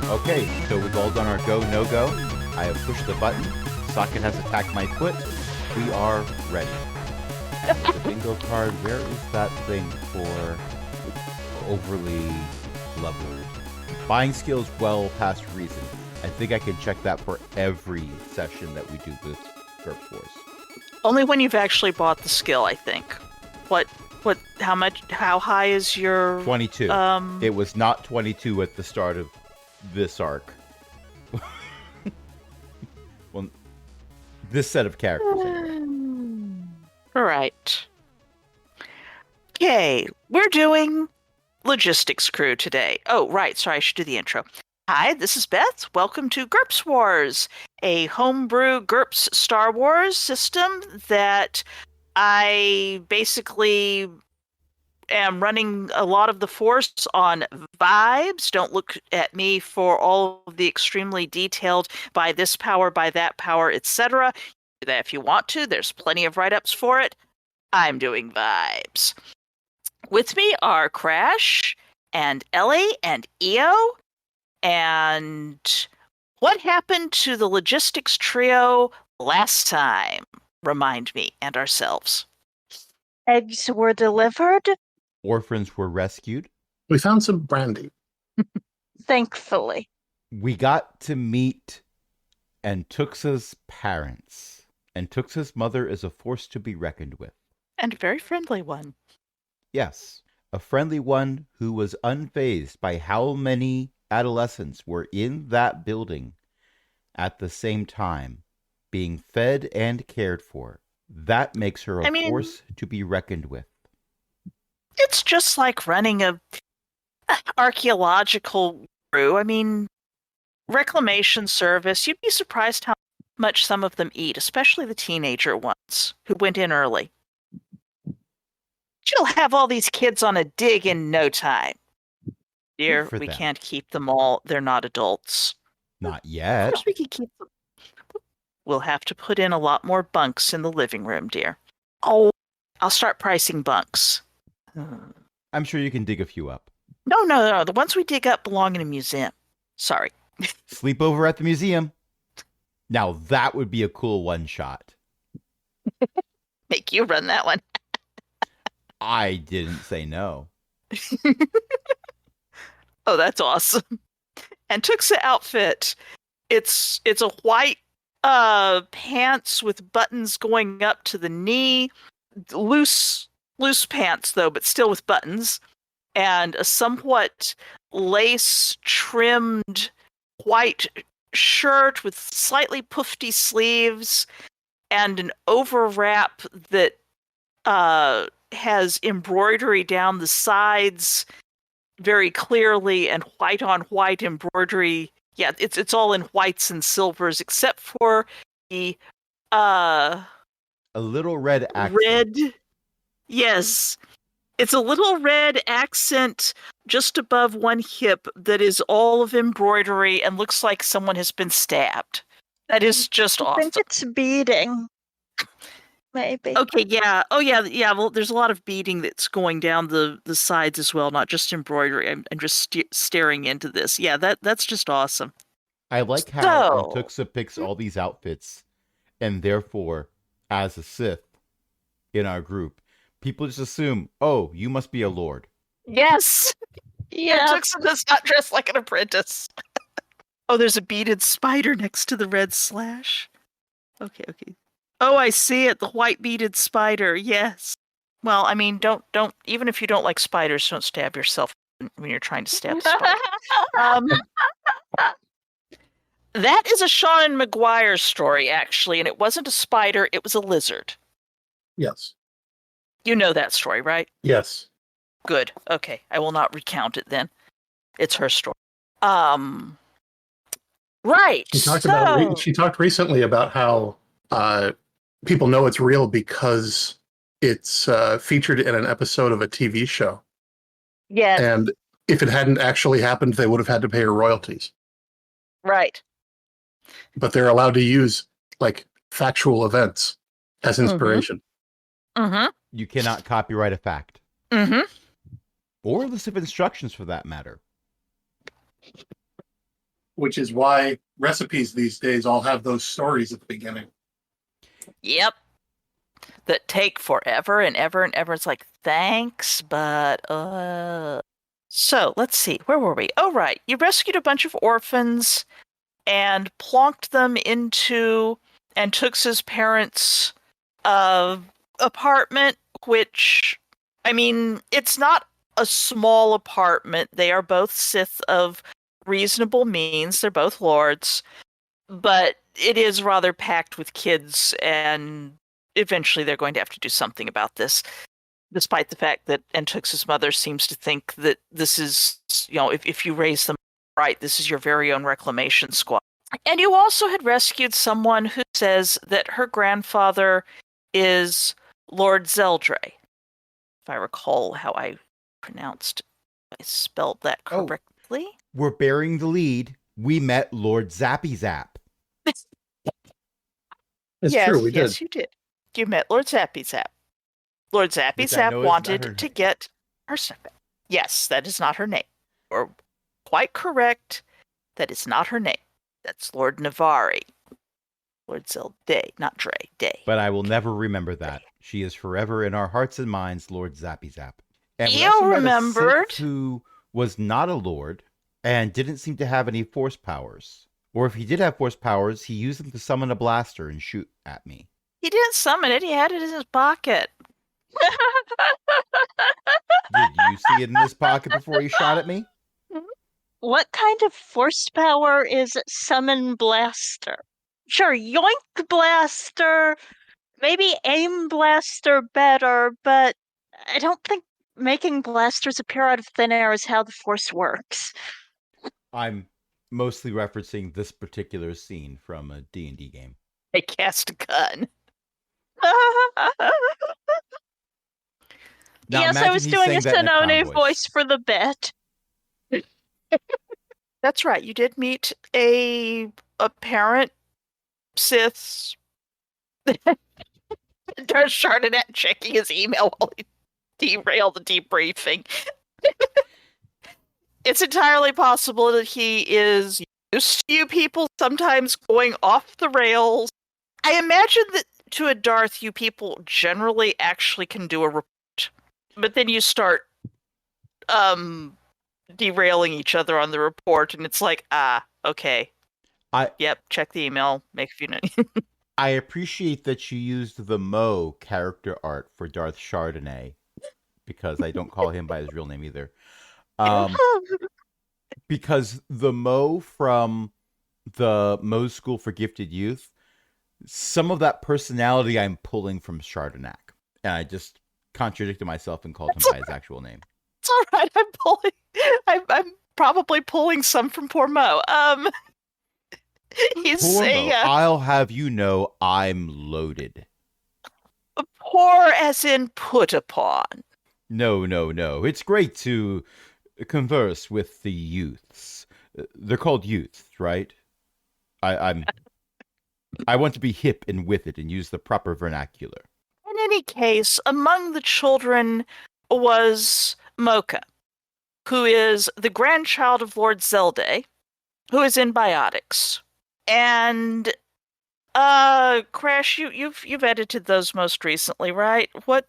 Okay, so we've all done our go, no-go. I have pushed the button. Socket has attacked my foot. We are ready. And the bingo card, where is that thing for overly leveled? Buying skills well past reason. I think I can check that for every session that we do with GURPS Wars. Only when you've actually bought the skill, I think. How high is your... 22. It was not 22 at the start of this arc. Well, this set of characters, anyway. Right. Okay, we're doing Logistics Crew today. Oh, right, sorry, I should do the intro. Hi, this is Beth. Welcome to GURPS Wars, a homebrew GURPS Star Wars system that I basically am running a lot of the force on vibes. Don't look at me for all of the extremely detailed by this power, by that power, etc. Do that if you want to. There's plenty of write-ups for it. I'm doing vibes. With me are Crash and Ellie and EO. And what happened to the logistics trio last time? Remind me and ourselves. Eggs were delivered, Orphans were rescued. We found some brandy. thankfully. We got to meet Antuxa's parents. Antuxa's mother is a force to be reckoned with. And a very friendly one. Yes, a friendly one who was unfazed by how many adolescents were in that building at the same time, being fed and cared for. That makes her a force to be reckoned with. It's just like running a archaeological crew. I mean, reclamation service. You'd be surprised how much some of them eat, especially the teenager ones who went in early. She'll have all these kids on a dig in no time. Dear, we can't keep them all. They're not adults. Not yet. Of course we can keep them. We'll have to put in a lot more bunks in the living room, dear. Oh, I'll start pricing bunks. I'm sure you can dig a few up. No. The ones we dig up belong in a museum. Sorry. Sleep over at the museum. Now that would be a cool one-shot. Make you run that one. I didn't say no. Oh, that's awesome. And Tuxa outfit. It's a white pants with buttons going up to the knee. Loose pants though, but still with buttons. And a somewhat lace trimmed white shirt with slightly poofy sleeves and an overwrap that has embroidery down the sides very clearly, and white on white embroidery. Yeah, it's all in whites and silvers except for the a little red accent. Red. Yes. It's a little red accent just above one hip that is all of embroidery and looks like someone has been stabbed. That is just awesome. I think it's beading. Maybe. Okay, yeah. Oh, yeah. Well, there's a lot of beading that's going down the sides as well, not just embroidery. I'm just staring into this. Yeah, that's just awesome. I like how Antuxa picks all these outfits, and therefore, as a Sith in our group, people just assume, oh, you must be a lord. Yes. Yeah. Antuxa does not dress like an apprentice. Oh, there's a beaded spider next to the red slash. Okay. Oh, I see it. The white beaded spider. Yes. Well, I mean, don't even if you don't like spiders, don't stab yourself when you're trying to stab a spider. That is a Sean McGuire story, actually, and it wasn't a spider, it was a lizard. Yes. You know that story, right? Yes. Good. Okay. I will not recount it then. It's her story. Right. She talked recently about how people know it's real because it's featured in an episode of a TV show. Yes. And if it hadn't actually happened, they would have had to pay her royalties. Right. But they're allowed to use factual events as inspiration. Mm-hmm. You cannot copyright a fact. Mm-hmm. Or a list of instructions for that matter. which is why recipes these days all have those stories at the beginning. Yep. That take forever and ever and ever. It's like, thanks, but So let's see, where were we? Oh, right. You rescued a bunch of orphans and plonked them into Antux's parents' apartment, which, I mean, it's not a small apartment. They are both Sith of reasonable means. They're both lords, but it is rather packed with kids, and eventually they're going to have to do something about this, despite the fact that Antux's mother seems to think that this is, if you raise them right, this is your very own reclamation squad. And you also had rescued someone who says that her grandfather is Lord Zeldre. If I recall how I spelled that correctly. We're bearing the lead. We met Lord Zappy Zap. It's yes, true, we did. Yes, you did. You met Lord Zappy Zap. Lord Zappy Zap wanted to get her stuff back. Yes, that is not her name. Or quite correct, that is not her name. That's Lord Navari. Lord Zelday, not Dre, Day. But I will never remember that. She is forever in our hearts and minds, Lord Zappy Zap. And we You also met a remembered. Sith who was not a lord and didn't seem to have any force powers. Or if he did have force powers, he used them to summon a blaster and shoot at me. He didn't summon it, he had it in his pocket. Did you see it in his pocket before he shot at me? What kind of force power is Summon Blaster? Sure, Yoink Blaster, maybe Aim Blaster better, but I don't think making blasters appear out of thin air is how the Force works. I'm mostly referencing this particular scene from a D&D game. I cast a gun. Now, yes, I was doing a Sonone voice for the bit. That's right. You did meet a parent Sith. Darth Chardonnay checking his email while he derailed the debriefing. It's entirely possible that he is used to you people sometimes going off the rails. I imagine that to a Darth, you people generally actually can do a report, but then you start derailing each other on the report, and it's like, okay. Yep, check the email, make a few notes. I appreciate that you used the Mo character art for Darth Chardonnay, because I don't call him by his real name either. Because the Mo from the Mo School for Gifted Youth, some of that personality I'm pulling from Chardonnay. And I just contradicted myself and called him by his actual name. It's all right. I'm probably pulling some from poor Mo. Poor Mo, I'll have you know I'm loaded. Poor as in put upon. No. It's great to converse with the youths. They're called youths, right? I want to be hip and with it and use the proper vernacular. In any case, among the children was Mocha, who is the grandchild of Lord Zelday, who is in biotics. And Crash, you've edited those most recently, right? What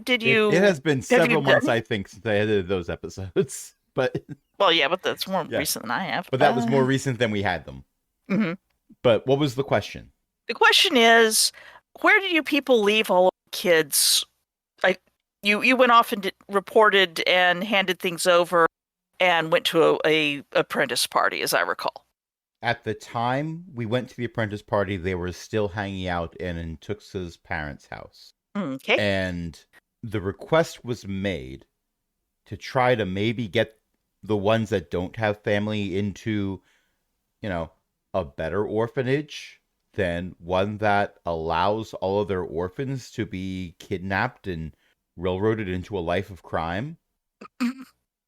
did you? It has been several months, I think, since I edited those episodes. But well, yeah, but that's more recent than I have. But that was more recent than we had them. Mm-hmm. But what was the question? The question is, where did you people leave all of the kids? Like, you went off and reported and handed things over, and went to a apprentice party, as I recall. At the time we went to the apprentice party, they were still hanging out in Tux's parents' house. Okay. And the request was made to try to maybe get the ones that don't have family into, a better orphanage than one that allows all of their orphans to be kidnapped and railroaded into a life of crime.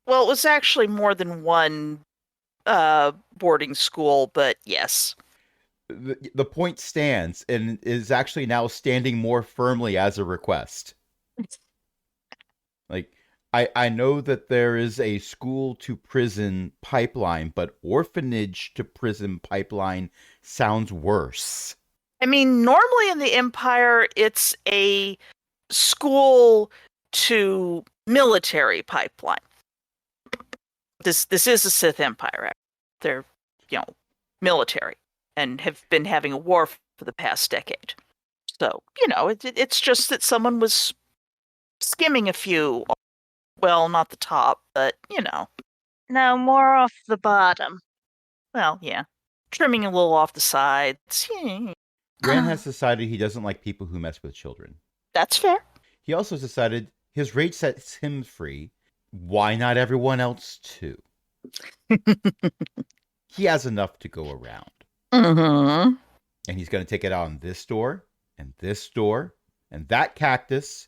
Well, it was actually more than one boarding school, but yes. The point stands and is actually now standing more firmly as a request. Like, I know that there is a school to prison pipeline, but orphanage to prison pipeline sounds worse. I mean, normally in the Empire, it's a school to military pipeline. This is a Sith Empire. Right? They're, military and have been having a war for the past decade. So, it's just that someone was skimming a few. Well, not the top, but, Now more off the bottom. well, yeah. Trimming a little off the sides. Rand has decided he doesn't like people who mess with children. That's fair. He also decided his rate sets him free. Why not everyone else too? He has enough to go around. Mm-hmm. And he's going to take it out on this door, and this door, and that cactus.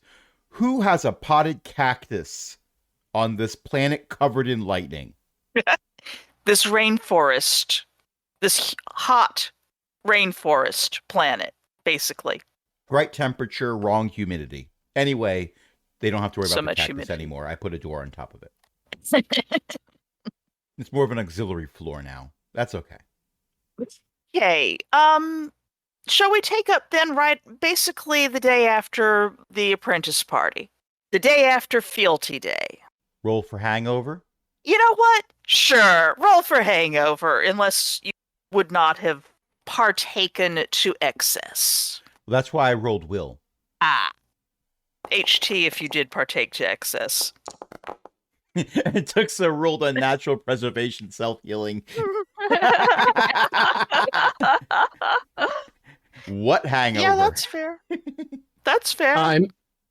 Who has a potted cactus on this planet covered in lightning? This rainforest, this hot rainforest planet, basically. Right temperature, wrong humidity. Anyway, they don't have to worry So about the much cactus humidity. anymore. I put a door on top of it. It's more of an auxiliary floor now. That's okay. Okay. Shall we take up then basically the day after the apprentice party? The day after Fealty Day. Roll for hangover. You know what? Sure. Roll for hangover, unless you would not have partaken to excess. Well, that's why I rolled will. HT if you did partake to excess. It took so rolled on natural preservation self-healing. What hangover? Yeah, that's fair. That's fair.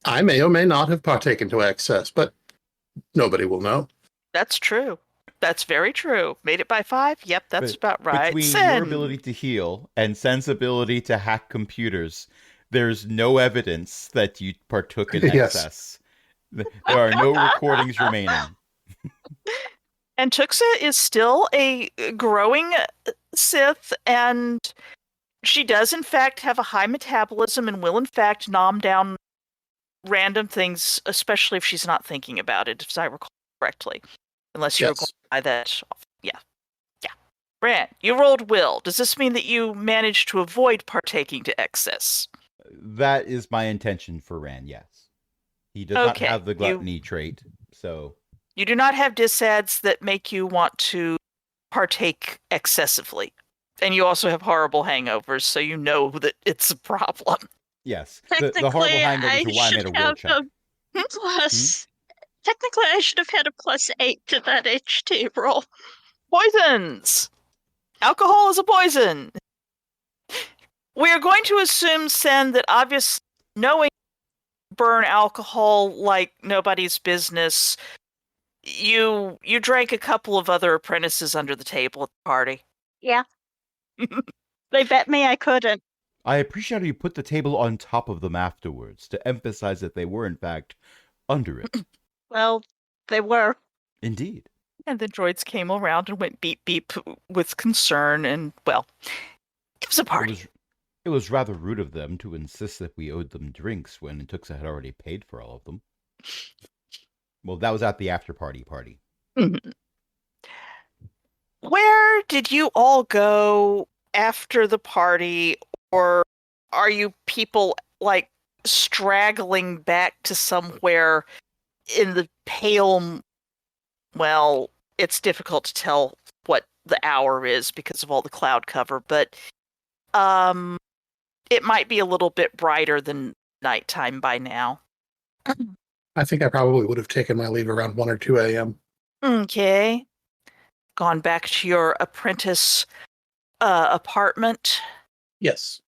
I may or may not have partaken to excess, but nobody will know. That's true. That's very true. Made it by 5? Yep, that's about right. Between Sen. your ability to heal and Sen's ability to hack computers, there's no evidence that you partook in Yes. excess. There are no recordings remaining. And Tuxa is still a growing Sith, and she does, in fact, have a high metabolism and will, in fact, nom down random things, especially if she's not thinking about it, if I recall correctly. Unless you're Yes. going by that. Yeah. Rand, you rolled will. Does this mean that you managed to avoid partaking to excess? That is my intention for Rand, yes. He does Okay, not have the gluttony trait, so... You do not have disads that make you want to partake excessively. And you also have horrible hangovers, so you know that it's a problem. Yes, the horrible hangovers are why I made a will check. Plus, technically, I should have had a +8 to that HT roll. Poisons! Alcohol is a poison! We are going to assume, Sen, that obviously knowing burn alcohol like nobody's business, you drank a couple of other apprentices under the table at the party. Yeah. They bet me I couldn't. I appreciate how you put the table on top of them afterwards to emphasize that they were, in fact, under it. Well, they were. Indeed. And the droids came around and went beep beep with concern, and, well, it was a party. It was rather rude of them to insist that we owed them drinks when Tuxa had already paid for all of them. Well, that was at the after-party party. Mm-hmm. Where did you all go after the party, or are you people, like, straggling back to somewhere in the pale... Well, it's difficult to tell what the hour is because of all the cloud cover, but it might be a little bit brighter than nighttime by now. I think I probably would have taken my leave around 1 or 2 a.m. Okay. Gone back to your apprentice apartment. Yes.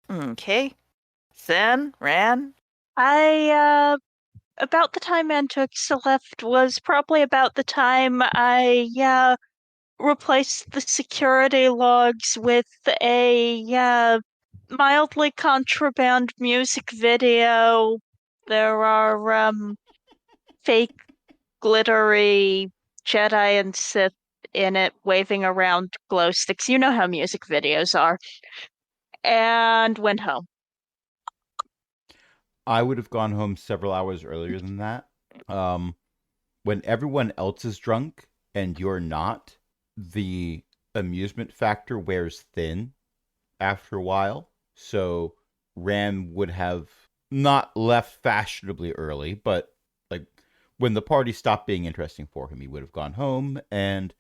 Okay. Then, Ran? About the time Antux left was probably about the time I replaced the security logs with a mildly contraband music video. There are fake glittery Jedi and Sith in it waving around glow sticks. You know how music videos are. And went home. I would have gone home several hours earlier than that. when everyone else is drunk and you're not, the amusement factor wears thin after a while. So Ram would have not left fashionably early, but like when the party stopped being interesting for him, he would have gone home and,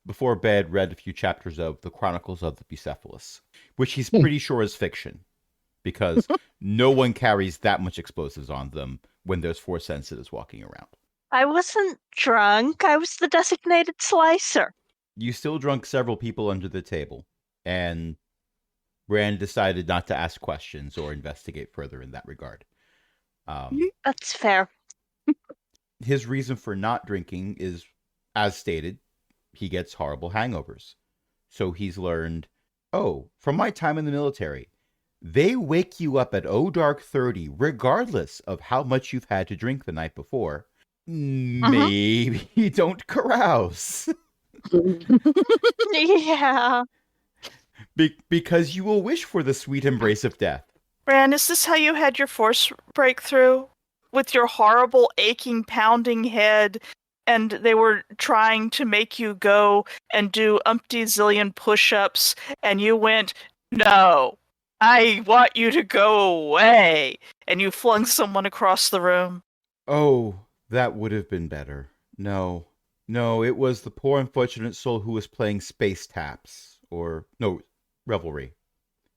before bed, read a few chapters of the Chronicles of the Bucephalus, which he's pretty sure is fiction, because no one carries that much explosives on them when there's Force sensitives walking around. I wasn't drunk. I was the designated slicer. You still drunk several people under the table, and Rand decided not to ask questions or investigate further in that regard. That's fair. His reason for not drinking is, as stated, he gets horrible hangovers. So he's learned, from my time in the military, they wake you up at dark 30 regardless of how much you've had to drink the night before. Maybe don't carouse. Yeah. Because you will wish for the sweet embrace of death. Ran, is this how you had your Force breakthrough? With your horrible, aching, pounding head, and they were trying to make you go and do umpty zillion push-ups, and you went, "No, I want you to go away," and you flung someone across the room? Oh, that would have been better. No, it was the poor unfortunate soul who was playing space taps. Revelry.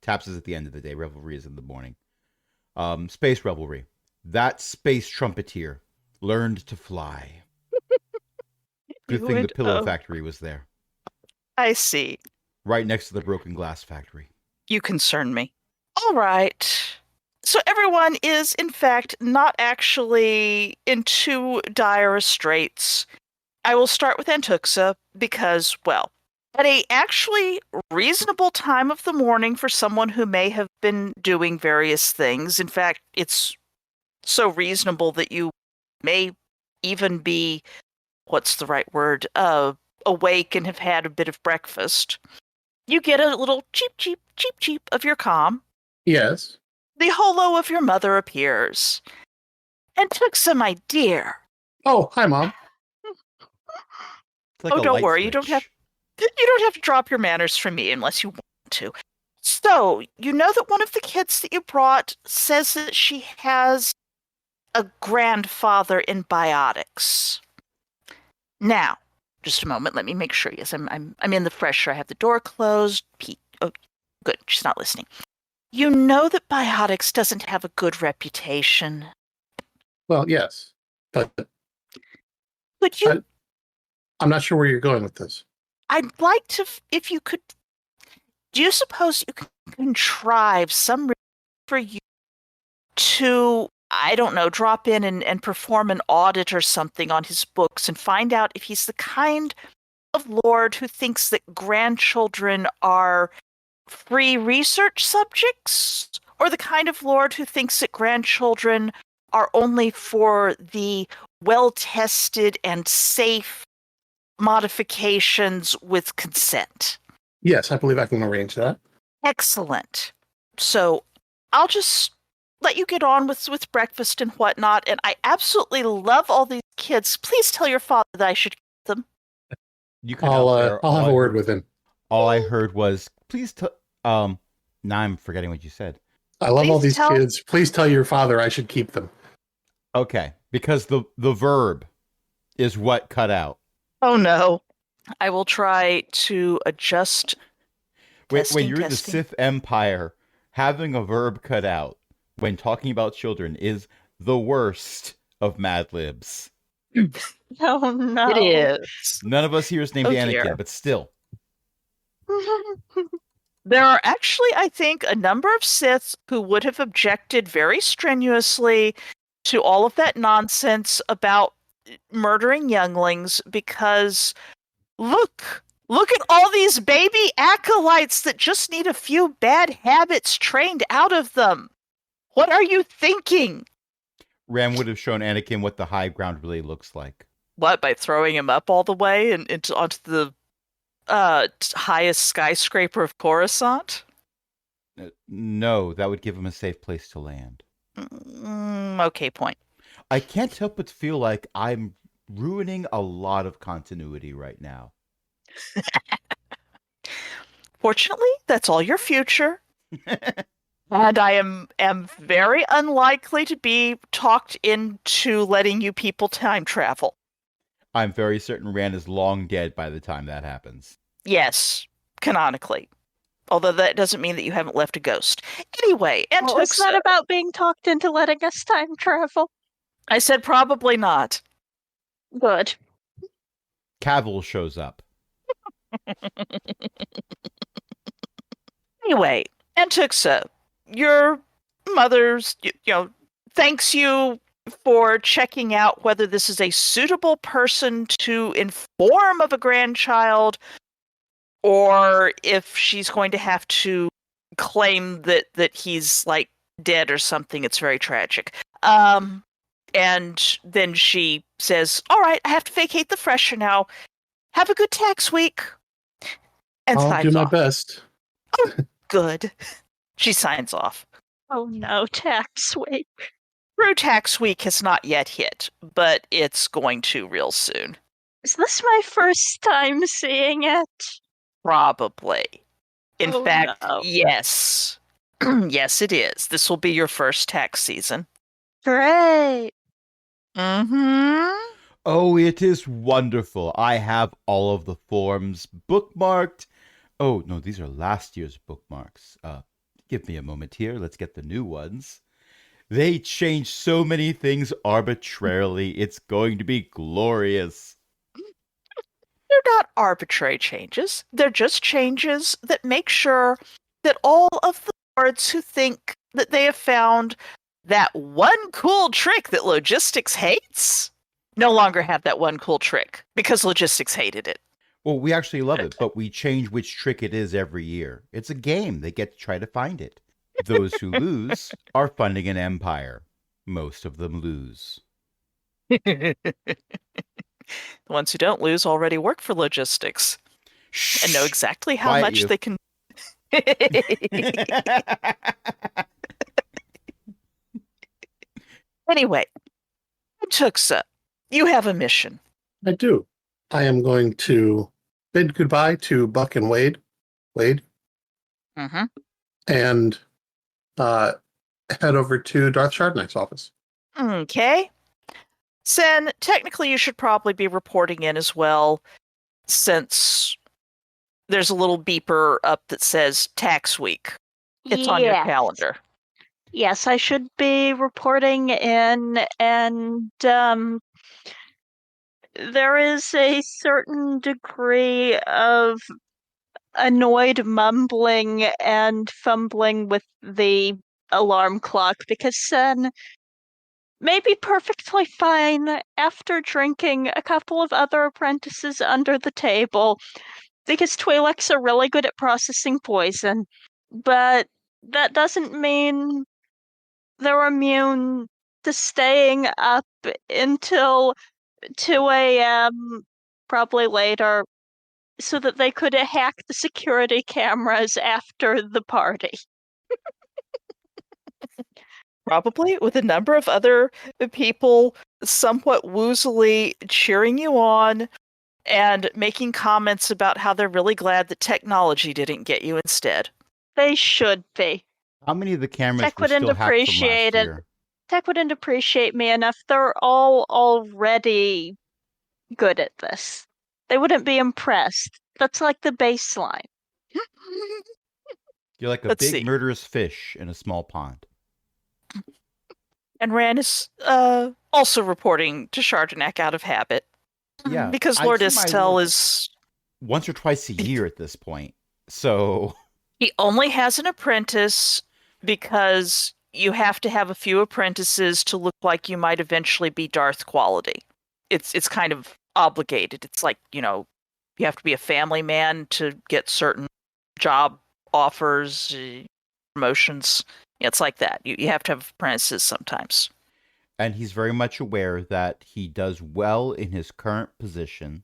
Taps is at the end of the day. Revelry is in the morning. Space revelry. That space trumpeter learned to fly. Good thing the pillow factory was there. I see. Right next to the broken glass factory. You concern me. All right. So everyone is, in fact, not actually in too dire straits. I will start with Antuxa because, well, at a actually reasonable time of the morning for someone who may have been doing various things. In fact, it's so reasonable that you may even be, what's the right word, awake and have had a bit of breakfast. You get a little cheep of your comm. Yes. The holo of your mother appears. Antuxa, my dear. Oh, hi, Mom. It's like a don't light worry, switch. you don't have to drop your manners from me unless you want to. So, you know that one of the kids that you brought says that she has a grandfather in biotics. Now, just a moment, let me make sure. Yes, I'm in the fresher. I have the door closed. Oh, good. She's not listening. You know that biotics doesn't have a good reputation. Well, yes, but Could I'm not sure where you're going with this. I'd like to, if you could. Do you suppose you could contrive some reason for you to, I don't know, drop in and perform an audit or something on his books and find out if he's the kind of lord who thinks that grandchildren are free research subjects, or the kind of lord who thinks that grandchildren are only for the well-tested and safe modifications with consent? Yes, I believe I can arrange that. Excellent. So I'll just let you get on with breakfast and whatnot, and I absolutely love all these kids. Please tell your father that I should keep them. You can I'll have a word with him. All I heard was, please tell... now I'm forgetting what you said. I love all these kids. Please tell your father I should keep them. Okay, because the verb is what cut out. Oh no. I will try to adjust. When you're in the Sith Empire, having a verb cut out when talking about children is the worst of Mad Libs. Oh no. It is. None of us here is named Anakin, dear. but still. There are actually, I think, a number of Siths who would have objected very strenuously to all of that nonsense about murdering younglings because, look at all these baby acolytes that just need a few bad habits trained out of them. What are you thinking? Ram would have shown Anakin what the high ground really looks like. What, by throwing him up all the way and onto the highest skyscraper of Coruscant? No, that would give him a safe place to land. Okay, point. I can't help but feel like I'm ruining a lot of continuity right now. Fortunately, that's all your future. And I am very unlikely to be talked into letting you people time travel. I'm very certain Rand is long dead by the time that happens. Yes, canonically. Although that doesn't mean that you haven't left a ghost. Anyway, What was that Antuxa, about being talked into letting us time travel? I said probably not. Good. Cavill shows up. Anyway, Antuxa, your mother's, thanks you for checking out whether this is a suitable person to inform of a grandchild or if she's going to have to claim that he's like dead or something. It's very tragic. And then she says, all right, I have to vacate the fresher now. Have a good tax week. And I'll signs do my off. best. Good. She signs off. Oh no, tax week. True tax week has not yet hit, but it's going to real soon. Is this my first time seeing it? Probably. In Oh, fact, no. yes. Yes, it is. This will be your first tax season. Great. Mm-hmm. Oh, it is wonderful. I have all of the forms bookmarked. Oh, no, these are last year's bookmarks. Give me a moment here. Let's get the new ones. They changed so many things arbitrarily. It's going to be glorious. They're not arbitrary changes. They're just changes that make sure that all of the lords who think that they have found that one cool trick that logistics hates no longer have that one cool trick because logistics hated it. Well, we actually love it, but we change which trick it is every year. It's a game. They get to try to find it. Those who lose are funding an empire. Most of them lose. The ones who don't lose already work for logistics and know exactly how Quiet much you. they can. Anyway, Tuxa, you have a mission. I do. I am going to bid goodbye to Buck and Wade, Mm-hmm. and head over to Darth Chardonnay's office. Okay. Sen, technically you should probably be reporting in as well, since there's a little beeper up that says tax week. It's on your Yes. calendar. Yes, I should be reporting in, and there is a certain degree of annoyed mumbling and fumbling with the alarm clock because Sen may be perfectly fine after drinking a couple of other apprentices under the table because Twi'leks are really good at processing poison, but that doesn't mean they're immune to staying up until 2 a.m., probably later, so that they could hack the security cameras after the party. Probably with a number of other people somewhat woozily cheering you on and making comments about how they're really glad that technology didn't get you instead. They should be. How many of the cameras Tech were wouldn't still hacked from appreciate last it. year? Tech wouldn't appreciate me enough. They're all already good at this. They wouldn't be impressed. That's like the baseline. You're like a Let's big see. murderous fish in a small pond. And Ran is also reporting to Chardonnay out of habit. Yeah, Because I Lord see my Estelle lord is... once or twice a year at this point. So He only has an apprentice because you have to have a few apprentices to look like you might eventually be Darth quality. It's kind of obligated. It's like, you have to be a family man to get certain job offers, promotions. It's like that. You have to have apprentices sometimes. and he's very much aware that he does well in his current position,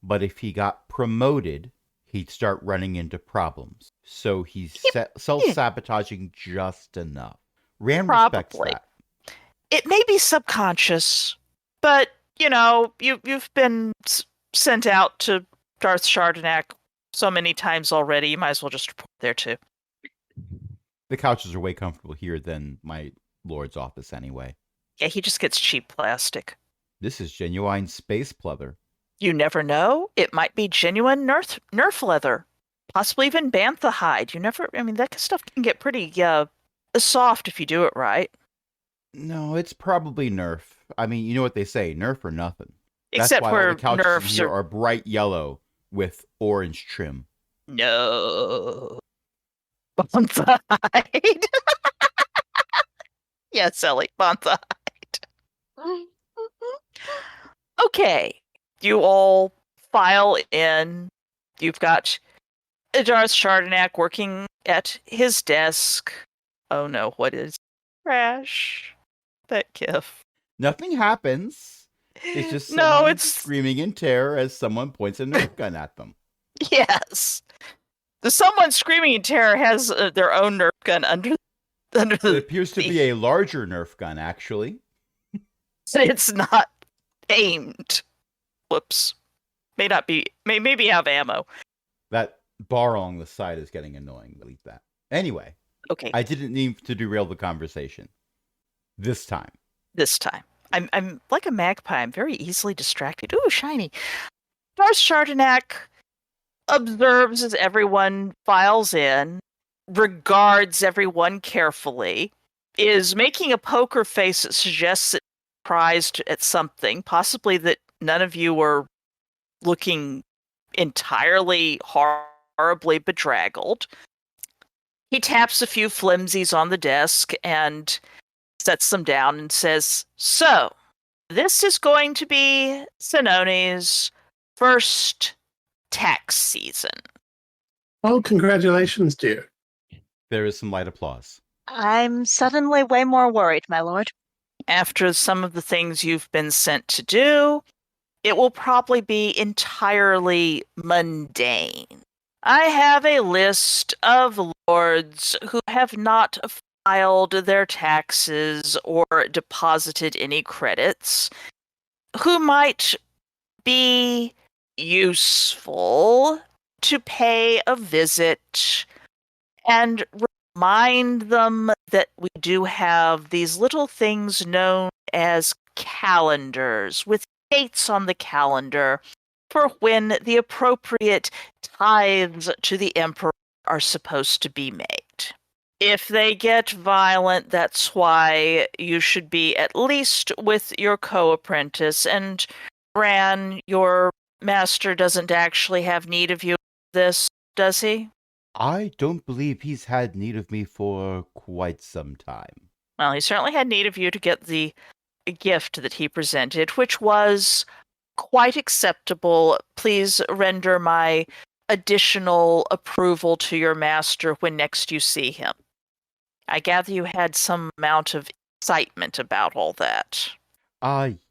but if he got promoted, he'd start running into problems. So he's self-sabotaging just enough. Rand respects Probably. that. It may be subconscious, but you've been sent out to Darth Chardinac so many times already. You might as well just report there too. The couches are way comfortable here than my lord's office anyway. Yeah, he just gets cheap plastic. This is genuine space pleather. You never know. It might be genuine Nerf leather. Possibly even bantha hide. That stuff can get pretty soft if you do it right. No, it's probably Nerf. I mean, you know what they say, Nerf or nothing. Except That's why all where the couches in Nerfs here are bright yellow with orange trim. No. Bantha hide. Yes, Ellie, bantha hide. Okay. You all file in. You've got Darth Chardinac working at his desk. Oh no, what is crash? That gif. Nothing happens. It's just No, someone it's screaming in terror as someone points a Nerf gun at them. yes. The someone screaming in terror has their own Nerf gun under It the. appears to be a larger Nerf gun, actually. It's not aimed. Whoops. May not be. Maybe have ammo. That bar along the side is getting annoying. Delete that. Anyway, Okay. I didn't need to derail the conversation. This time. This time. I'm like a magpie. I'm very easily distracted. Ooh, shiny. Darth Chardinac observes as everyone files in, regards everyone carefully, is making a poker face that suggests that he's surprised at something, possibly that none of you were looking entirely horribly bedraggled. He taps a few flimsies on the desk and sets them down and says, "So, this is going to be Senone's first tax season." Oh, congratulations, dear. There is some light applause. I'm suddenly way more worried, my lord. After some of the things you've been sent to do, it will probably be entirely mundane. I have a list of lords who have not filed their taxes or deposited any credits, who might be useful to pay a visit and remind them that we do have these little things known as calendars with dates on the calendar for when the appropriate tithes to the emperor are supposed to be made. If they get violent, that's why you should be at least with your co-apprentice. And Bran, your master doesn't actually have need of you for this, does he? I don't believe he's had need of me for quite some time. Well, he certainly had need of you to get the gift that he presented, which was quite acceptable. Please render my additional approval to your master when next you see him. I gather you had some amount of excitement about all that.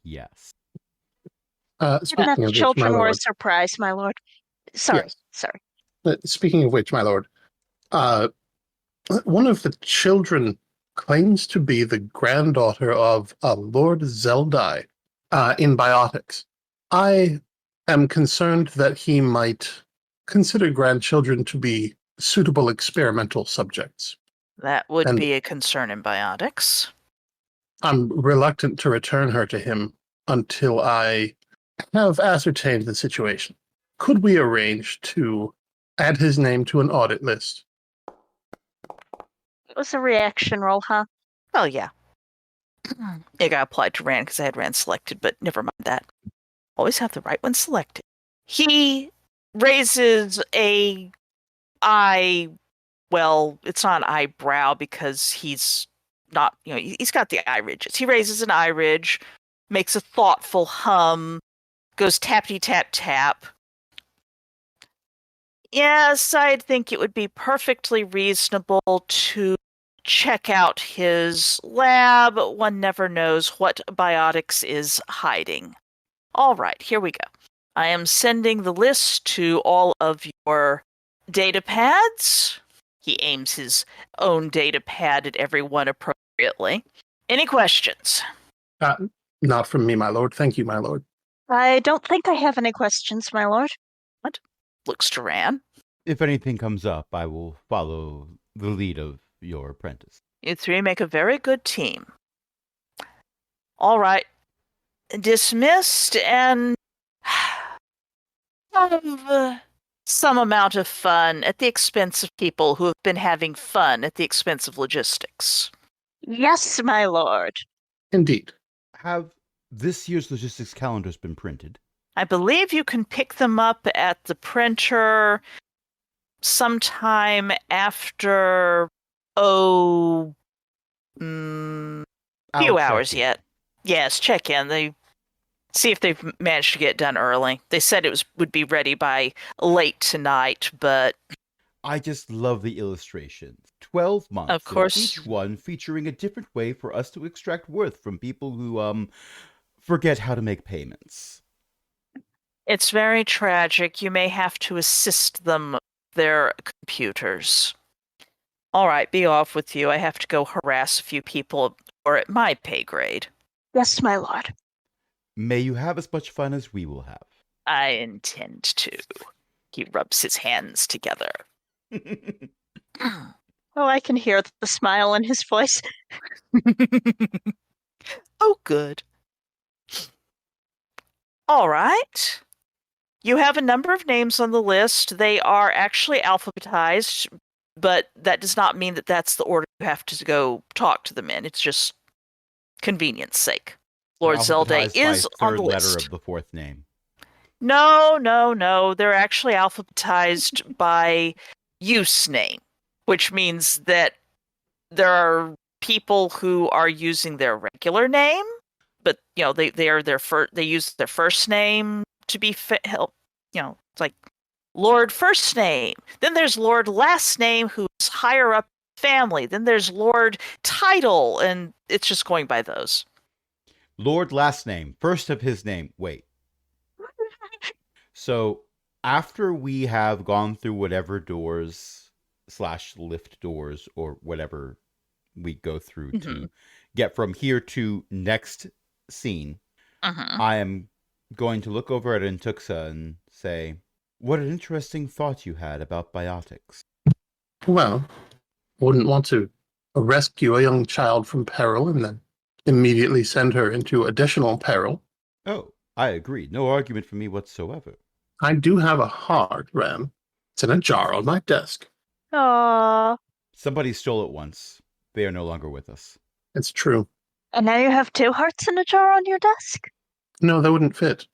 Yes. Speaking Not of the which, my children were a lord. surprise, my lord. Sorry, Yes. sorry. Speaking of which, my lord, one of the children claims to be the granddaughter of Lord Zeldai in biotics. I am concerned that he might consider grandchildren to be suitable experimental subjects. That would And- be a concern in biotics. I'm reluctant to return her to him until I have ascertained the situation. Could we arrange to add his name to an audit list? It was a reaction roll, huh? Oh, yeah. It got applied to Rand because I had Rand selected, but never mind that. Always have the right one selected. He raises a well, it's not an eyebrow because he's not, he's got the eye ridges. He raises an eye ridge, makes a thoughtful hum, goes tappity tap tap. Yes, I'd think it would be perfectly reasonable to check out his lab. One never knows what biotics is hiding. All right, here we go. I am sending the list to all of your data pads. He aims his own data pad at everyone appropriately. Any questions? Not from me, my lord. Thank you, my lord. I don't think I have any questions, my lord. Looks to Ran. If anything comes up, I will follow the lead of your apprentice. You three make a very good team. All right. Dismissed and have some amount of fun at the expense of people who have been having fun at the expense of logistics. Yes, my lord. Indeed. Have this year's logistics calendars been printed? I believe you can pick them up at the printer sometime after, few I'll hours check in. yet. Yes, check in. They see if they've managed to get it done early. They said it would be ready by late tonight, but I just love the illustrations. 12 months, Of course. and each one featuring a different way for us to extract worth from people who, forget how to make payments. it's very tragic. You may have to assist them with their computers. All right, be off with you. I have to go harass a few people or at my pay grade. Yes, my lord. May you have as much fun as we will have. I intend to. He rubs his hands together. Oh, I can hear the smile in his voice. Oh, good. All right. You have a number of names on the list. They are actually alphabetized, but that does not mean that that's the order you have to go talk to them in. It's just convenience sake. Lord Zelday Alphabetized by is on third the letter list. of the fourth name. No. They're actually alphabetized by use name, which means that there are people who are using their regular name, but they use their first name to be help. It's like Lord first name. Then there's Lord last name, who's higher up family. Then there's Lord title, and it's just going by those. Lord last name, first of his name. Wait. So after we have gone through whatever doors / lift doors or whatever we go through to get from here to next scene, I am going to look over at Intuxa and say, what an interesting thought you had about biotics. Well, wouldn't want to rescue a young child from peril and then immediately send her into additional peril. Oh, I agree. No argument from me whatsoever. I do have a heart, Ram. It's in a jar on my desk. Aww. Somebody stole it once. They are no longer with us. It's true. And now you have 2 hearts in a jar on your desk? No, that wouldn't fit.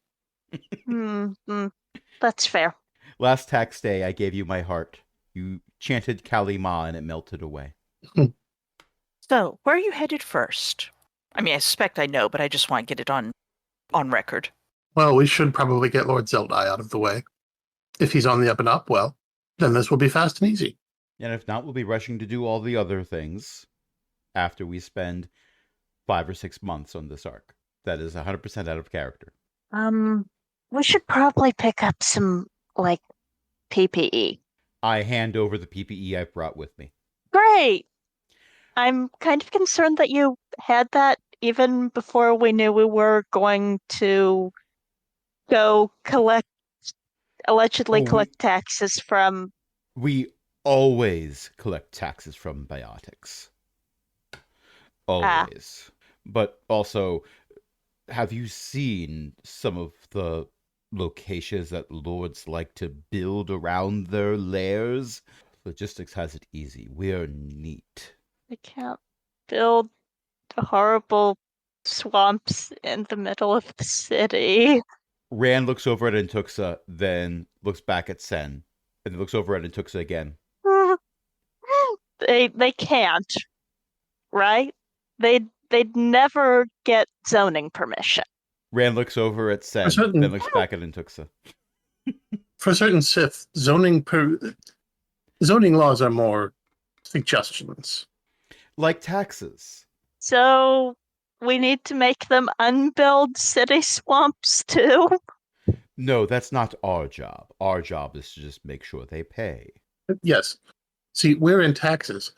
That's fair. Last tax day, I gave you my heart. You chanted Kali Ma and it melted away. So, where are you headed first? I mean, I suspect I know, but I just want to get it on record. Well, we should probably get Lord Zeldai out of the way. If he's on the up and up, well, then this will be fast and easy. And if not, we'll be rushing to do all the other things after we spend 5 or 6 months on this arc. That is 100% out of character. We should probably pick up some, PPE. I hand over the PPE I brought with me. Great! I'm kind of concerned that you had that even before we knew we were going to go allegedly collect taxes from... We always collect taxes from biotics. Always. But also, have you seen some of the locations that lords like to build around their lairs? Logistics has it easy. We're neat. I can't build horrible swamps in the middle of the city. Rand looks over at Intuxa, then looks back at Sen, and then looks over at Intuxa again. They can't, right? They'd never get zoning permission. Rand looks over at Sen, then looks back at Intuxa. For certain Sith, zoning laws are more suggestions. Like taxes. So we need to make them unbuild city swamps too? No, that's not our job. Our job is to just make sure they pay. Yes. See, we're in taxes.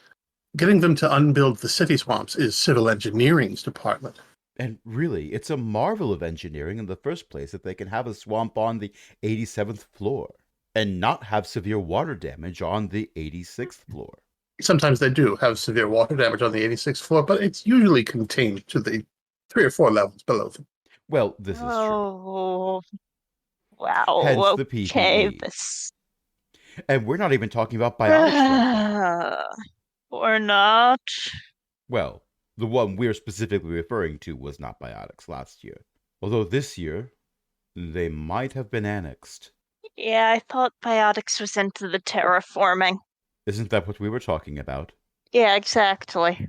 Getting them to unbuild the city swamps is civil engineering's department. And really, it's a marvel of engineering in the first place that they can have a swamp on the 87th floor and not have severe water damage on the 86th floor. Sometimes they do have severe water damage on the 86th floor, but it's usually contained to the 3 or 4 levels below them. Well, this is true. Oh, Hence wow. the Okay, PPE. this. And we're not even talking about biotics right now. Or not. Well, the one we're specifically referring to was not biotics last year. Although this year, they might have been annexed. Yeah, I thought biotics was into the terraforming. Isn't that what we were talking about? Yeah, exactly.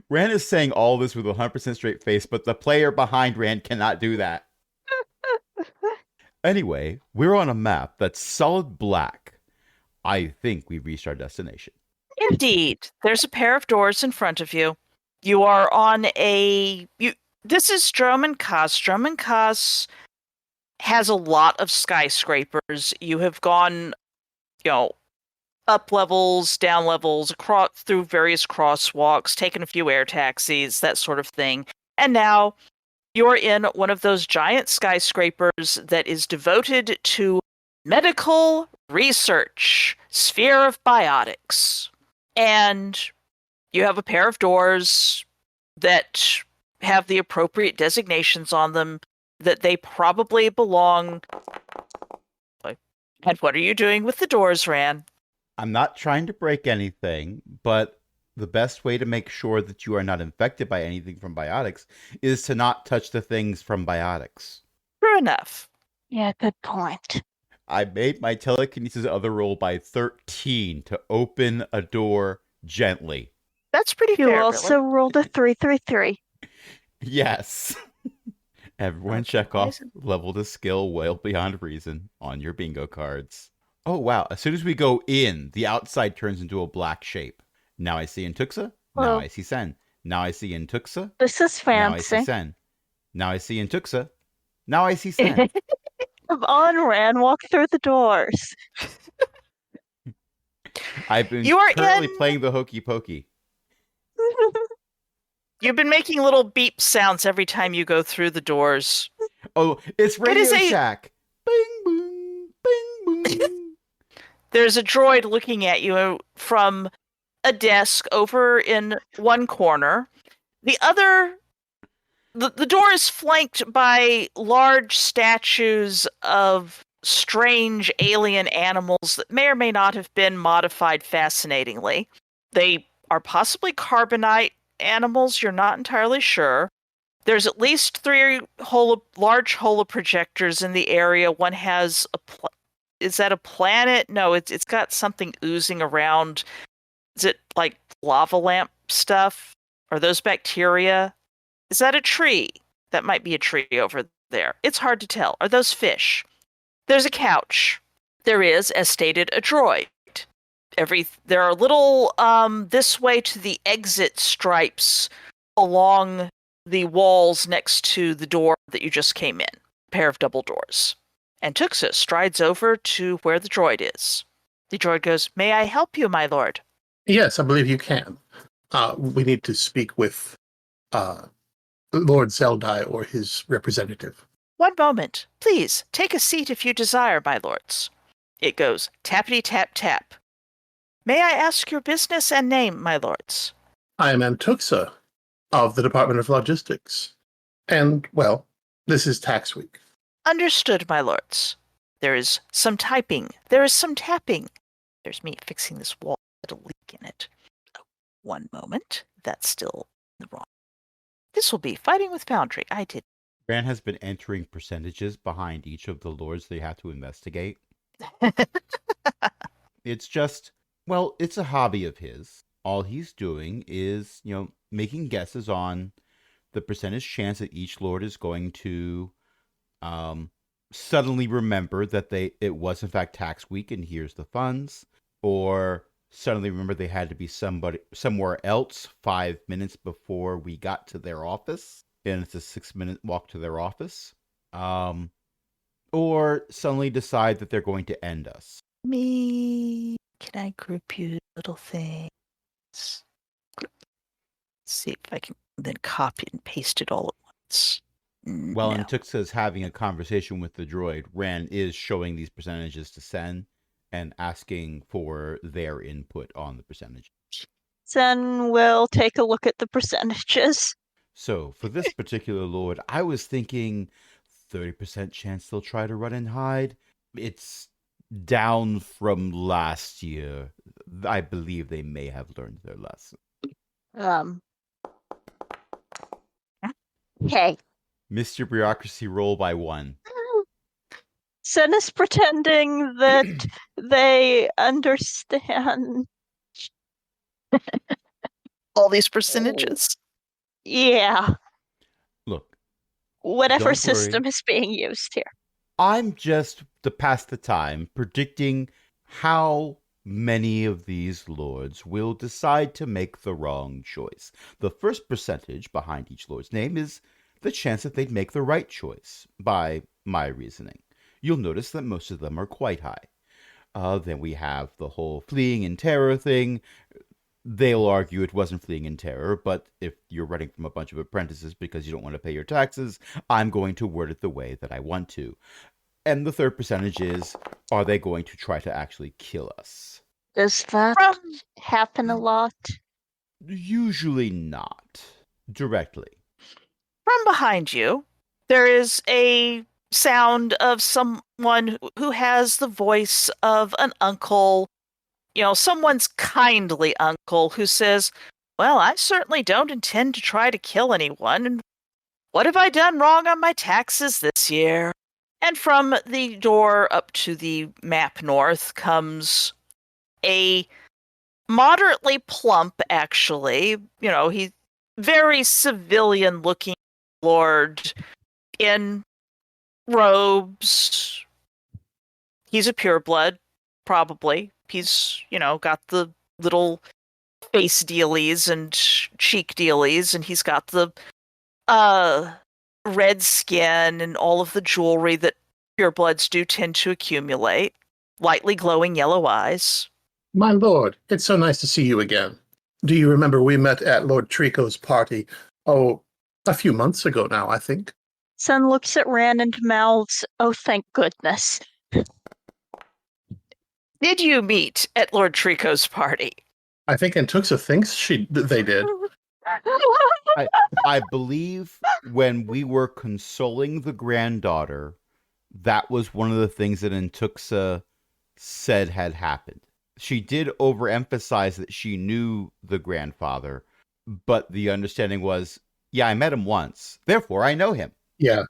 Rand is saying all this with a 100% straight face, but the player behind Rand cannot do that. Anyway, we're on a map that's solid black. I think we've reached our destination. Indeed. There's a pair of doors in front of you. You are on a... This is Stroman Kos. Stroman Kos has a lot of skyscrapers. You have gone, up levels, down levels, across through various crosswalks, taken a few air taxis, that sort of thing. And now you're in one of those giant skyscrapers that is devoted to medical research, sphere of biotics. And you have a pair of doors that have the appropriate designations on them, that they probably belong. And what are you doing with the doors, Ran? I'm not trying to break anything, but the best way to make sure that you are not infected by anything from biotics is to not touch the things from biotics. True enough. Yeah, good point. I made my telekinesis other roll by 13 to open a door gently. That's pretty You fair. also rolled a 333. Yes. Everyone Okay, check off amazing. level to skill well beyond reason on your bingo cards. Oh, wow. As soon as we go in, the outside turns into a black shape. Now I see Intuxa. Now Oh. I see Sen. Now I see Intuxa. This is Now I see fancy. Sen. Now I see Intuxa. Now I see Sen. Come on, Ran, walk through the doors. I've been You are currently in- playing the hokey pokey. You've been making little beep sounds every time you go through the doors. Oh, it's Radio is a- Shack. Bing boom, bing boom. There's a droid looking at you from a desk over in one corner. The other... The door is flanked by large statues of strange alien animals that may or may not have been modified fascinatingly. They are possibly carbonite animals, you're not entirely sure. There's at least 3 large holoprojectors in the area. One has is that a planet? No, it's got something oozing around. Is it like lava lamp stuff? Are those bacteria? Is that a tree? That might be a tree over there. It's hard to tell. Are those fish? There's a couch. There is, as stated, a droid. There are little this way to the exit stripes along the walls next to the door that you just came in. A pair of double doors. And Tuxa strides over to where the droid is. The droid goes, "May I help you, my lord?" Yes, I believe you can. We need to speak with Lord Zeldai or his representative. "One moment. Please, take a seat if you desire, my lords." It goes tappity-tap-tap. "May I ask your business and name, my lords?" I am Antuxa of the Department of Logistics. And, well, this is tax week. "Understood, my lords. There is some typing. There is some tapping. There's me fixing this wall with a leak in it. Oh, one moment. That's still the wrong. This will be Fighting with Foundry. I did. Rand has been entering percentages behind each of the lords they have to investigate. It's just, well, it's a hobby of his. All he's doing is, making guesses on the percentage chance that each lord is going to suddenly remember that it was in fact tax week and here's the funds, or suddenly remember they had to be somewhere else 5 minutes before we got to their office, and it's a 6-minute walk to their office, or suddenly decide that they're going to end us. Me. Can I group you little things? Let's see if I can then copy and paste it all at once. Well, No. and Tuxa's having a conversation with the droid. Ren is showing these percentages to Sen and asking for their input on the percentage. Then we'll take a look at the percentages. So for this particular lord, I was thinking 30% chance they'll try to run and hide. It's down from last year. I believe they may have learned their lesson. Okay. Mr. Bureaucracy roll by 1. Sen is pretending that they understand. All these percentages. Yeah, Look, whatever Don't system worry. is being used here. I'm just, to pass the time, predicting how many of these lords will decide to make the wrong choice. The first percentage behind each lord's name is the chance that they'd make the right choice, by my reasoning. You'll notice that most of them are quite high. Then we have the whole fleeing in terror thing. They'll argue it wasn't fleeing in terror, but if you're running from a bunch of apprentices because you don't want to pay your taxes, I'm going to word it the way that I want to. And the third percentage is, are they going to try to actually kill us? Does that From happen a lot? Usually not. Directly. behind you, there is a sound of someone who has the voice of an uncle, someone's kindly uncle who says, "Well, I certainly don't intend to try to kill anyone. And what have I done wrong on my taxes this year?" And from the door up to the map north comes a moderately plump, actually, he very civilian looking lord in robes. He's a pureblood, probably. He's, got the little face dealies and cheek dealies, and he's got the red skin and all of the jewelry that purebloods do tend to accumulate. Lightly glowing yellow eyes. My lord, it's so nice to see you again. Do you remember we met at Lord Trico's party, a few months ago now, I think? Sen looks at Ran and mouths, "Oh, thank goodness." Did you meet at Lord Trico's party? I think Antuxa thinks they did. I believe when we were consoling the granddaughter, that was one of the things that Antuxa said had happened. She did overemphasize that she knew the grandfather, but the understanding was, yeah, I met him once, therefore I know him. Yeah.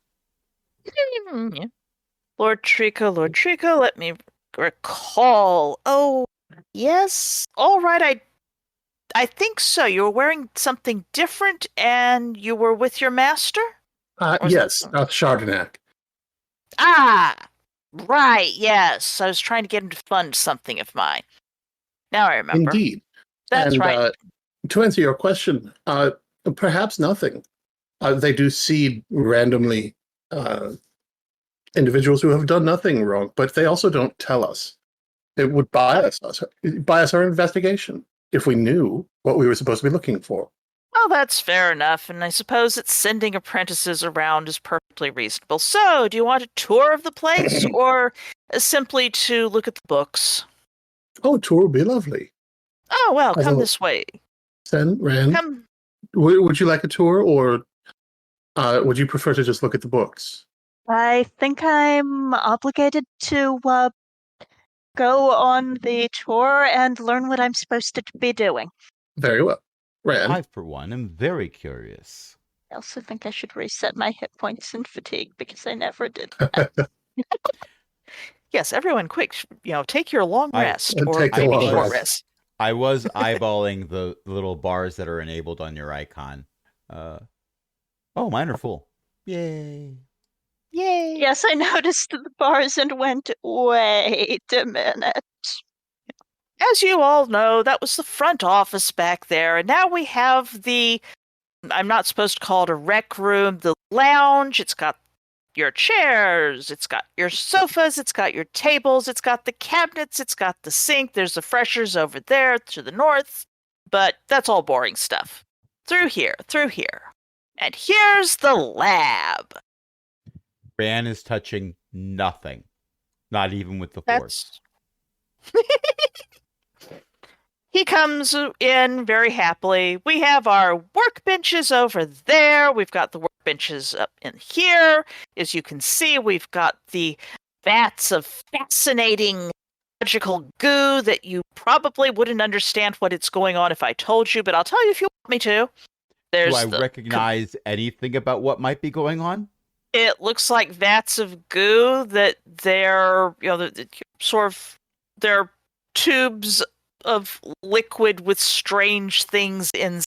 Lord Trico, let me recall. Oh, yes. All right, I think so. You were wearing something different and you were with your master? Yes, Chardonnay. Ah, right, yes. I was trying to get him to fund something of mine. Now I remember. Indeed. That's and, right. To answer your question, perhaps nothing. They do see randomly individuals who have done nothing wrong, but they also don't tell us. It would bias our investigation if we knew what we were supposed to be looking for. Oh, that's fair enough, and I suppose that sending apprentices around is perfectly reasonable. So, do you want a tour of the place, or simply to look at the books? Oh, tour would be lovely. Oh, well, come Although- this way. Then, Rand, Come. would you like a tour, or would you prefer to just look at the books? I think I'm obligated to go on the tour and learn what I'm supposed to be doing. Very well. Rand, I, for one, am very curious. I also think I should reset my hit points and fatigue because I never did that. Yes, everyone, quick! Take your long rest, or take the maybe long short rest. rest. I was eyeballing the little bars that are enabled on your icon. Oh, mine are full. Yay. Yay! Yes, I noticed the bars and went, wait a minute. As you all know, that was the front office back there, and now we have I'm not supposed to call it a rec room, the lounge. It's got your chairs, it's got your sofas, it's got your tables, it's got the cabinets, it's got the sink, there's the freshers over there to the north, but that's all boring stuff. through here, through here. And here's the lab. Ran is touching nothing. Not even with the force. He comes in very happily. We have our workbenches over there. We've got the workbenches up in here. As you can see, we've got the vats of fascinating magical goo that you probably wouldn't understand what it's going on if I told you, but I'll tell you if you want me to. Do I recognize anything about what might be going on? It looks like vats of goo that they're, they're tubes of liquid with strange things inside.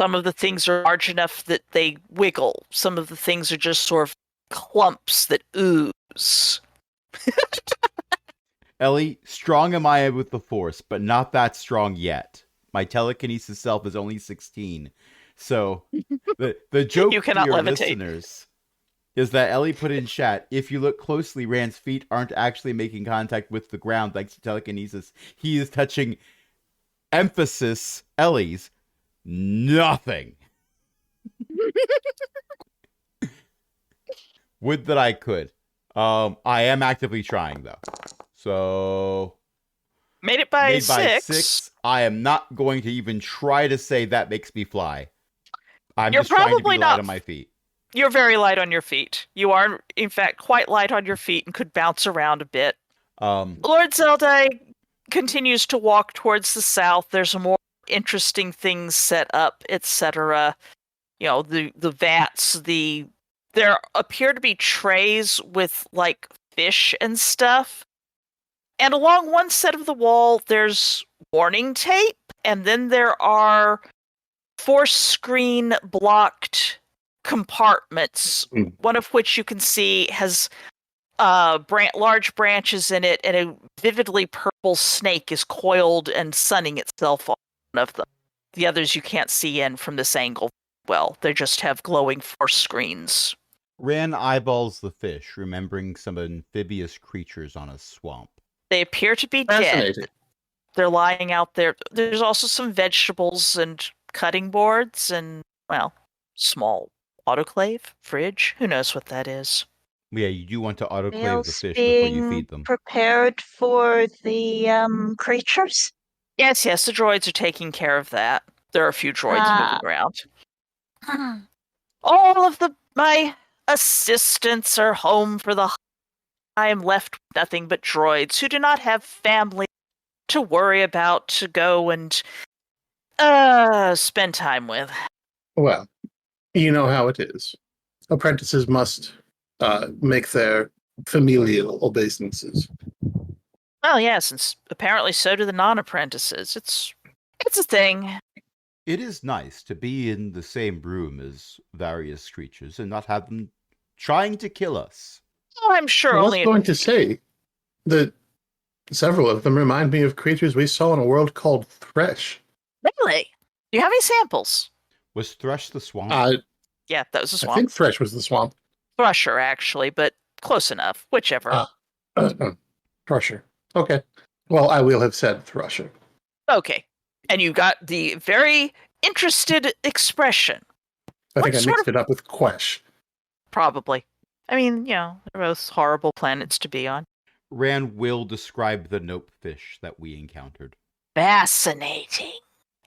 Some of the things are large enough that they wiggle. Some of the things are just sort of clumps that ooze. Ellie, strong am I with the force, but not that strong yet. My telekinesis self is only 16. So the joke You to cannot your levitate. listeners is that Ellie put in chat, if you look closely, Rand's feet aren't actually making contact with the ground thanks to telekinesis. He is touching, emphasis, Ellie's, nothing. Would that I could. I am actively trying, though. So... Made it by Made by 6. I am not going to even try to say that makes me fly. I'm You're just trying to probably be light not on my feet. You're very light on your feet. You are, in fact, quite light on your feet and could bounce around a bit. Lord Zeldai continues to walk towards the south. There's more interesting things set up, etc. The vats, there appear to be trays with, like, fish and stuff. And along one side of the wall, there's warning tape, and then there are force screen blocked compartments, one of which you can see has large branches in it, and a vividly purple snake is coiled and sunning itself on one of them. The others you can't see in from this angle. Well, they just have glowing force screens. Ran eyeballs the fish, remembering some amphibious creatures on a swamp. They appear to be dead. They're lying out there. There's also some vegetables and cutting boards and, well, small autoclave, fridge. Who knows what that is? Yeah, you do want to autoclave Meals the fish before you being feed them. prepared for the creatures? Yes, the droids are taking care of that. There are a few droids moving around. All of my assistants are home for the... I am left with nothing but droids who do not have family to worry about, to go and spend time with. Well, you know how it is. Apprentices must make their familial obeisances. Well, yes, and apparently so do the non-apprentices. It's a thing. It is nice to be in the same room as various creatures and not have them trying to kill us. Oh, I'm sure I was only... going to say that several of them remind me of creatures we saw in a world called Thresh. Really? Do you have any samples? Was Thresh the swamp? Yeah, that was a swamp. I think Thresh was the swamp. Thrusher, actually, but close enough. Whichever. Thrusher. Okay. Well, I will have said Thrusher. Okay. And you got the very interested expression. I think I mixed it up with Quesh. Probably. I mean, they're both horrible planets to be on. Ran will describe the nope fish that we encountered. Fascinating.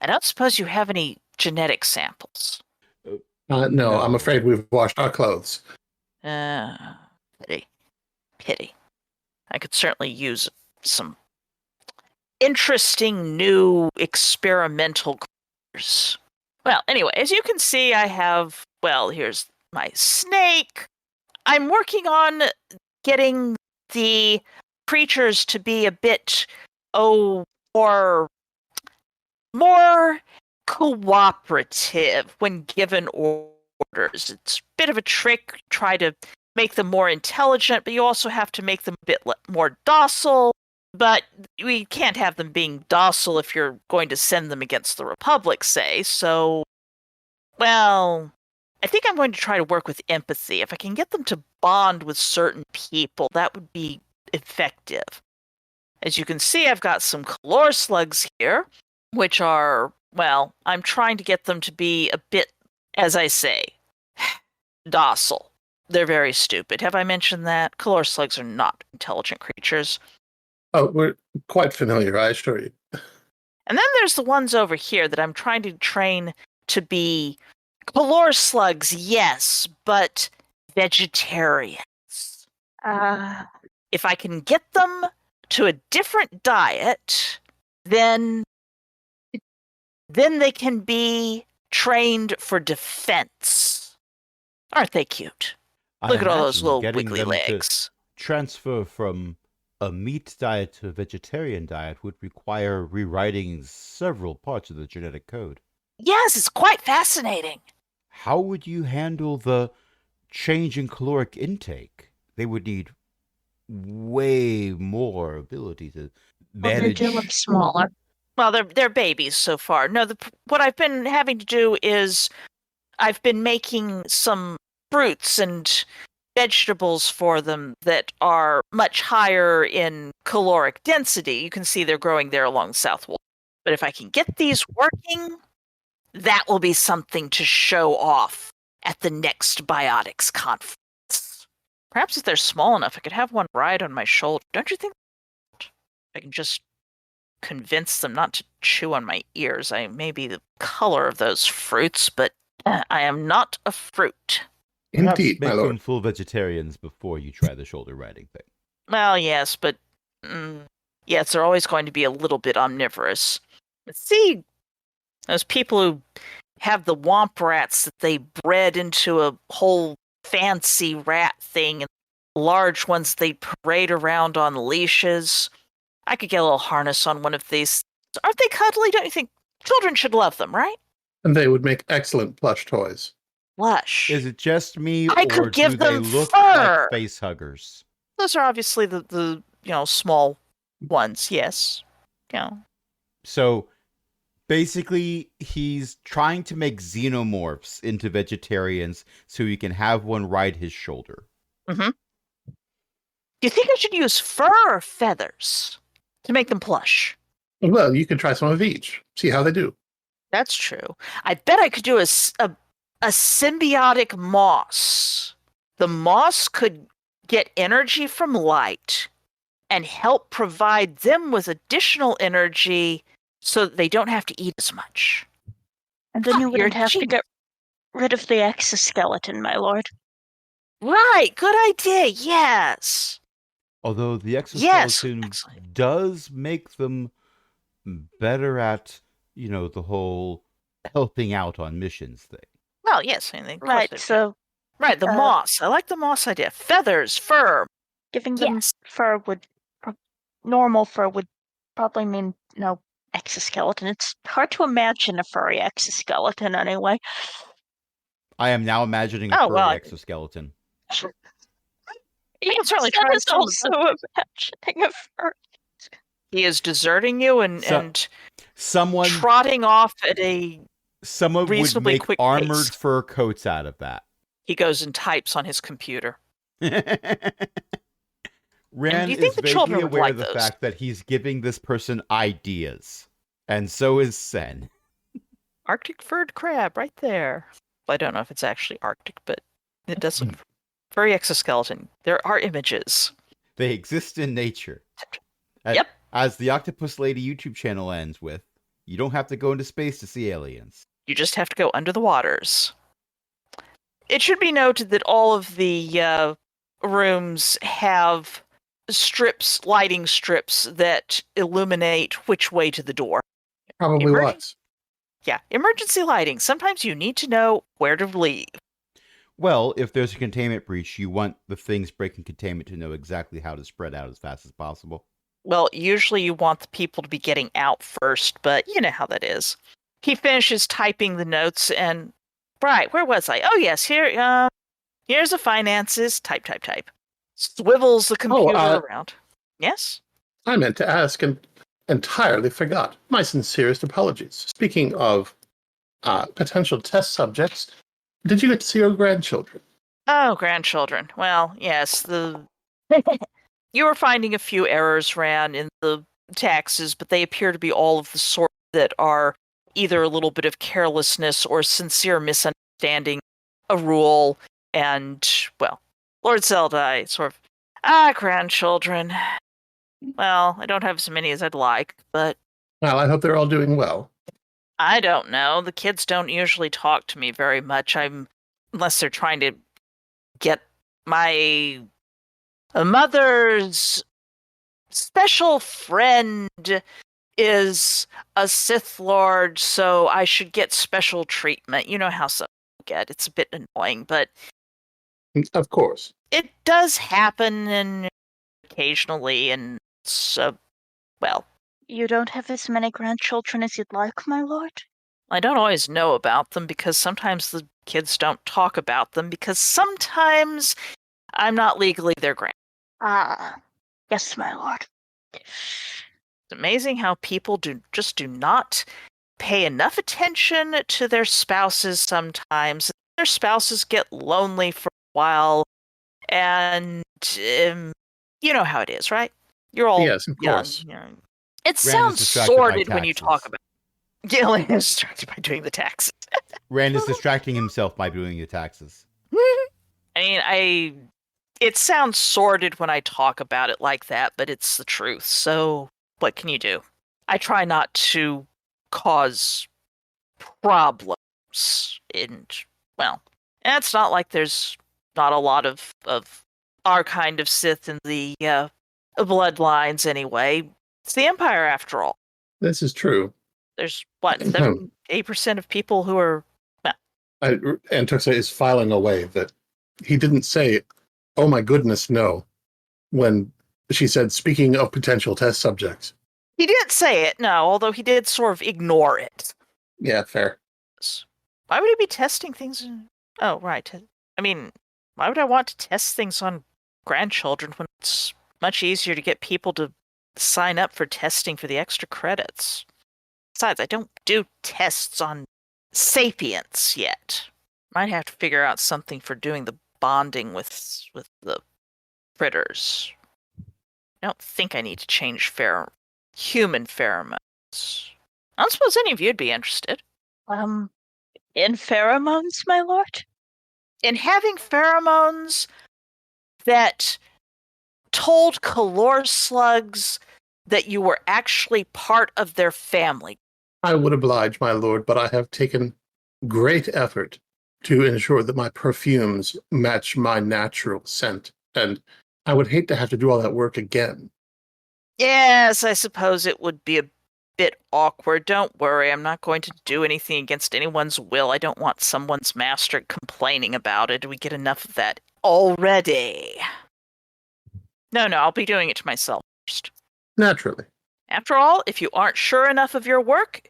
I don't suppose you have any genetic samples. No, I'm afraid we've washed our clothes. Pity. I could certainly use some interesting new experimental critters. Well, anyway, as you can see, I have, here's my snake. I'm working on getting the creatures to be a bit, more cooperative when given orders. It's a bit of a trick, try to make them more intelligent, but you also have to make them a bit more docile. But we can't have them being docile if you're going to send them against the Republic, say. So, I think I'm going to try to work with empathy. If I can get them to bond with certain people, that would be effective. As you can see, I've got some color slugs here, which are Well, I'm trying to get them to be a bit, as I say, docile. They're very stupid. Have I mentioned that? Color slugs are not intelligent creatures. Oh, we're quite familiar, I assure you. And then there's the ones over here that I'm trying to train to be color slugs, yes, but vegetarians. If I can get them to a different diet, then they can be trained for defense. Aren't they cute? Look at all those imagine little getting wiggly them legs. To transfer from a meat diet to a vegetarian diet would require rewriting several parts of the genetic code. Yes, it's quite fascinating. How would you handle the change in caloric intake? They would need way more ability to Well, they manage. do look smaller. Well, they're babies so far. No, what I've been having to do is I've been making some fruits and vegetables for them that are much higher in caloric density. You can see they're growing there along the south wall. But if I can get these working, that will be something to show off at the next Biotics conference. Perhaps if they're small enough, I could have one ride on my shoulder. Don't you think? I can just convince them not to chew on my ears. I may be the color of those fruits, but I am not a fruit. Perhaps Indeed, my make lord. them full vegetarians before you try the shoulder riding thing. Well, yes, but yes, they're always going to be a little bit omnivorous. But see, those people who have the womp rats that they bred into a whole fancy rat thing, and large ones they parade around on leashes. I could get a little harness on one of these. Aren't they cuddly? Don't you think children should love them, right? And they would make excellent plush toys. Lush. Is it just me, I or could give do they them look fur. like face huggers? Those are obviously the small ones, yes. So basically, he's trying to make xenomorphs into vegetarians so he can have one ride his shoulder. Mm-hmm. Do you think I should use fur or feathers to make them plush? Well, you could try some of each. See how they do. That's true. I bet I could do a symbiotic moss. The moss could get energy from light and help provide them with additional energy so that they don't have to eat as much. And then you You're wouldn't have to genius. get rid of the exoskeleton, my lord. Right, good idea, yes. Although the Yes, exoskeleton excellent. does make them better at, the whole helping out on missions thing. Well, yes, I mean, of course Right, they- so Right, the moss. I like the moss idea. Feathers, fur. giving them Yes. fur would... normal fur would probably mean no exoskeleton. It's hard to imagine a furry exoskeleton anyway. I am now imagining a Oh, furry well, exoskeleton. You can certainly That try is some of also those. imagining a fur. He is deserting you and Someone trotting off at a... would reasonably make quick armored pace. fur coats out of that. He goes and types on his computer. Ran you think is the vaguely children would aware like of the those? fact that he's giving this person ideas. And so is Sen. Arctic furred crab, right there. Well, I don't know if it's actually Arctic, but it does look furry exoskeleton. There are images. They exist in nature. Yep. As the Octopus Lady YouTube channel ends with, you don't have to go into space to see aliens. You just have to go under the waters. It should be noted that all of the rooms have lighting strips that illuminate which way to the door. Probably Emergency- lots. Yeah, emergency lighting. Sometimes you need to know where to leave. Well, if there's a containment breach, you want the things breaking containment to know exactly how to spread out as fast as possible. Well, usually you want the people to be getting out first, but you know how that is. He typing the notes and... Right, where was I? Oh, yes, here's the finances. Type. Swivels the computer around. Yes? I meant to ask and entirely forgot. My sincerest apologies. Speaking of potential test subjects, did you get to see your grandchildren? Oh, grandchildren. Well, yes, you were finding a few errors ran in the taxes, but they appear to be all of the sort that are either a little bit of carelessness or sincere misunderstanding a rule, and, well, Lord Zeldai sort of, grandchildren. Well, I don't have as many as I'd like, but Well, I hope they're all doing well. I don't know. The kids don't usually talk to me very much. Unless they're trying to get my mother's special friend is a Sith Lord, so I should get special treatment. You know how some get. It's a bit annoying, but Of course. it does happen and occasionally, and so, well, You don't have as many grandchildren as you'd like, my lord? I don't always know about them because sometimes the kids don't talk about them because sometimes I'm not legally their grand. Ah, yes, my lord. It's amazing how people do not pay enough attention to their spouses sometimes. Their spouses get lonely for a while, and you know how it is, right? You're all Yes, of young. course. You know. It Rand is sounds distracted by sordid when you talk taxes. about Gillian is distracted by doing the taxes. Rand is distracting himself by doing the taxes. It sounds sordid when I talk about it like that, but it's the truth. So what can you do? I try not to cause problems. And, well, it's not like there's not a lot of our kind of Sith in the bloodlines anyway. It's the Empire, after all. This is true. There's, what, 8% of people who are... Antoxa is filing away that he didn't say, "Oh my goodness, no," when she said, "Speaking of potential test subjects." He didn't say it, no, although he did sort of ignore it. Yeah, fair. Why would he be testing things? Oh, right. I mean, why would I want to test things on grandchildren when it's much easier to get people to sign up for testing for the extra credits? Besides, I don't do tests on sapients yet. Might have to figure out something for doing the bonding with the critters. I don't think I need to change human pheromones. I don't suppose any of you'd be interested. In pheromones, my lord? In having pheromones that told calor slugs that you were actually part of their family. I would oblige, my lord, but I have taken great effort to ensure that my perfumes match my natural scent, and I would hate to have to do all that work again. Yes, I suppose it would be a bit awkward. Don't worry, I'm not going to do anything against anyone's will. I don't want someone's master complaining about it. We get enough of that already. No, I'll be doing it to myself first. Naturally. After all, if you aren't sure enough of your work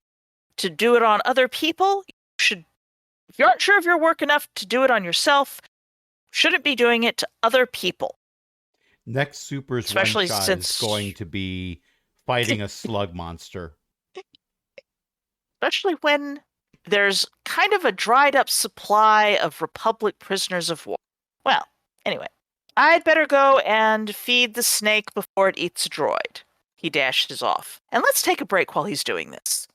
to do it on other people, if you aren't sure of your work enough to do it on yourself, shouldn't be doing it to other people. Next Super's Especially one shot since- is going to be fighting a slug monster. Especially when there's kind of a dried up supply of Republic prisoners of war. Well, anyway, I'd better go and feed the snake before it eats a droid. He dashes off. And let's take a break while he's doing this.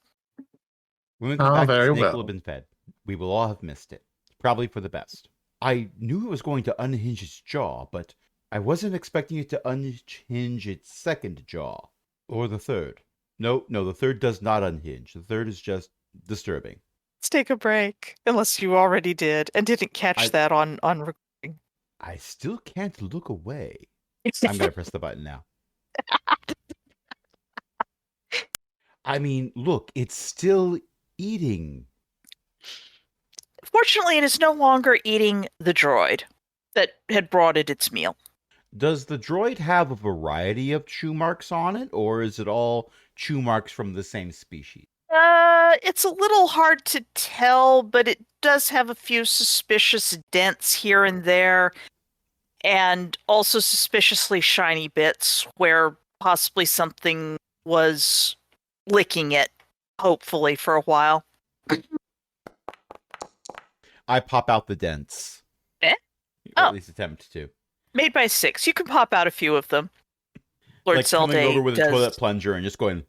When we get back, the very snake will well. have been fed. We will all have missed it. Probably for the best. I knew it was going to unhinge its jaw, but I wasn't expecting it to unhinge its second jaw. Or the third. No, the third does not unhinge. The third is just disturbing. Let's take a break. Unless you already did and didn't catch that on recording. I still can't look away. I'm going to press the button now. I mean, look, it's still eating. Fortunately, it is no longer eating the droid that had brought it its meal. Does the droid have a variety of chew marks on it, or is it all chew marks from the same species? It's a little hard to tell, but it does have a few suspicious dents here and there, and also suspiciously shiny bits where possibly something was licking it, hopefully, for a while. I pop out the dents. Eh? Or Oh. at least attempt to. Made by 6. You can pop out a few of them. Lord Like coming Zelday over with does... a toilet plunger and just going...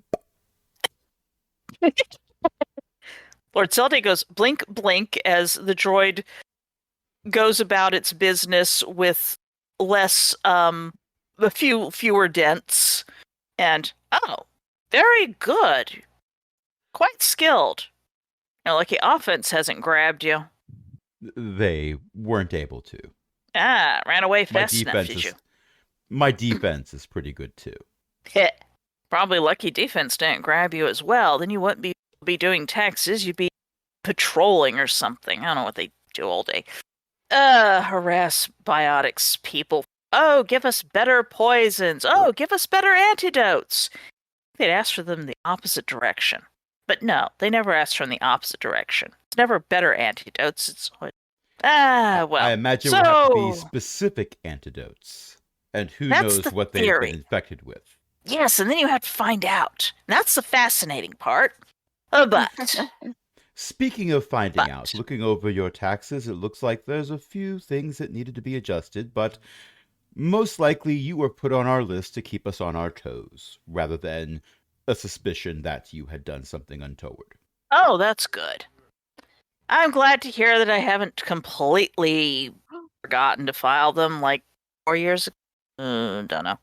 Lord Zelda goes blink, blink as the droid goes about its business with less, fewer dents. And, oh, very good. Quite skilled. Lucky offense hasn't grabbed you. They weren't able to. Ah, ran away My fast enough, defense did is you? my defense is pretty good too. Heh. Probably lucky defense didn't grab you as well. Then you wouldn't be doing taxes. You'd be patrolling or something. I don't know what they do all day. Harass biotics people. Oh, give us better poisons. Oh, give us better antidotes. They'd ask for them in the opposite direction. But no, they never asked for in the opposite direction. It's never better antidotes. It's well. I imagine so it would have to be specific antidotes. And who that's knows the what they've theory. been infected with. Yes, and then you have to find out. And that's the fascinating part. But Speaking of finding But- out, looking over your taxes, it looks like there's a few things that needed to be adjusted, but most likely you were put on our list to keep us on our toes, rather than a suspicion that you had done something untoward. oh, that's good. I'm glad to hear that I haven't completely forgotten to file them like 4 years ago. Don't know.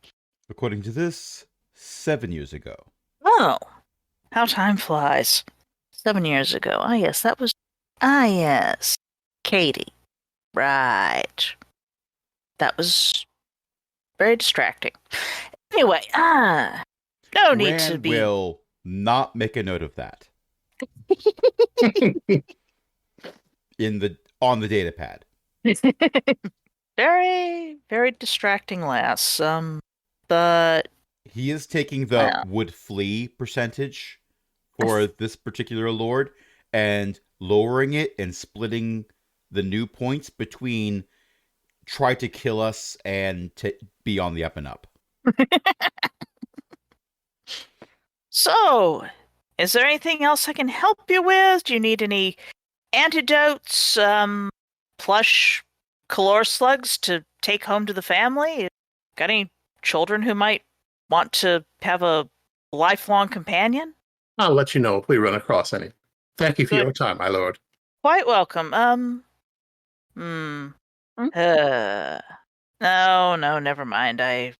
According to this, 7 years ago. Oh, how time flies. 7 years ago. Ah, yes, that was. Ah, yes. Katie. Right. That was very distracting. Anyway, no need to Gran be. will not make a note of that on the data pad. Very, very distracting lass. But He is taking the Well. would flee percentage for this particular lord and lowering it and splitting the new points between try to kill us and to be on the up and up. so, is there anything else I can help you with? Do you need any antidotes, plush calor slugs to take home to the family? Got any children who might want to have a lifelong companion? I'll let you know if we run across any. Thank you for Good. your time, my lord. Quite welcome. No, never mind. I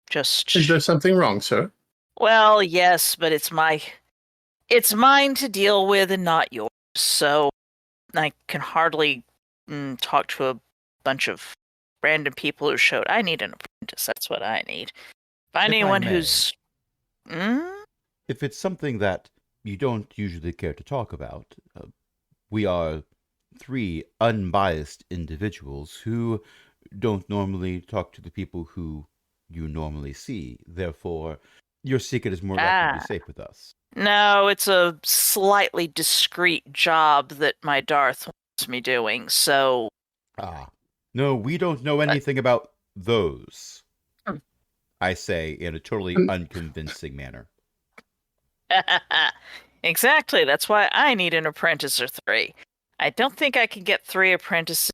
just. Is there something wrong, sir? Well, yes, but it's mine to deal with and not yours. So I can hardly talk to a bunch of random people who showed. I need an apprentice. That's what I need. Find If I anyone may. who's. If it's something that you don't usually care to talk about, we are 3 unbiased individuals who don't normally talk to the people who you normally see. Therefore, your secret is more likely to be safe with us. No, it's a slightly discreet job that my Darth wants me doing. So No, we don't know anything about those. Hmm. I say in a totally unconvincing manner. Exactly. That's why I need an apprentice or 3. I don't think I can get 3 apprentices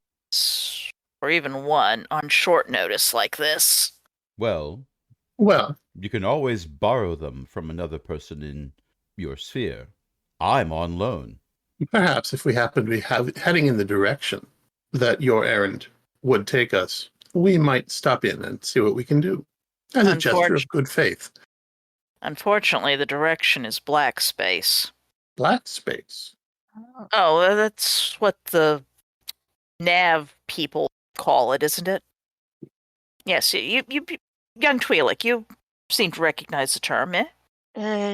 or even 1 on short notice like this. Well, Well, you can always borrow them from another person in your sphere. I'm on loan. perhaps if we happen to be heading in the direction that your errand would take us, we might stop in and see what we can do. As a gesture of good faith. Unfortunately, the direction is black space. Black space. Oh, that's what the nav people call it, isn't it? Yes, you young Twi'lek, you seem to recognize the term, eh?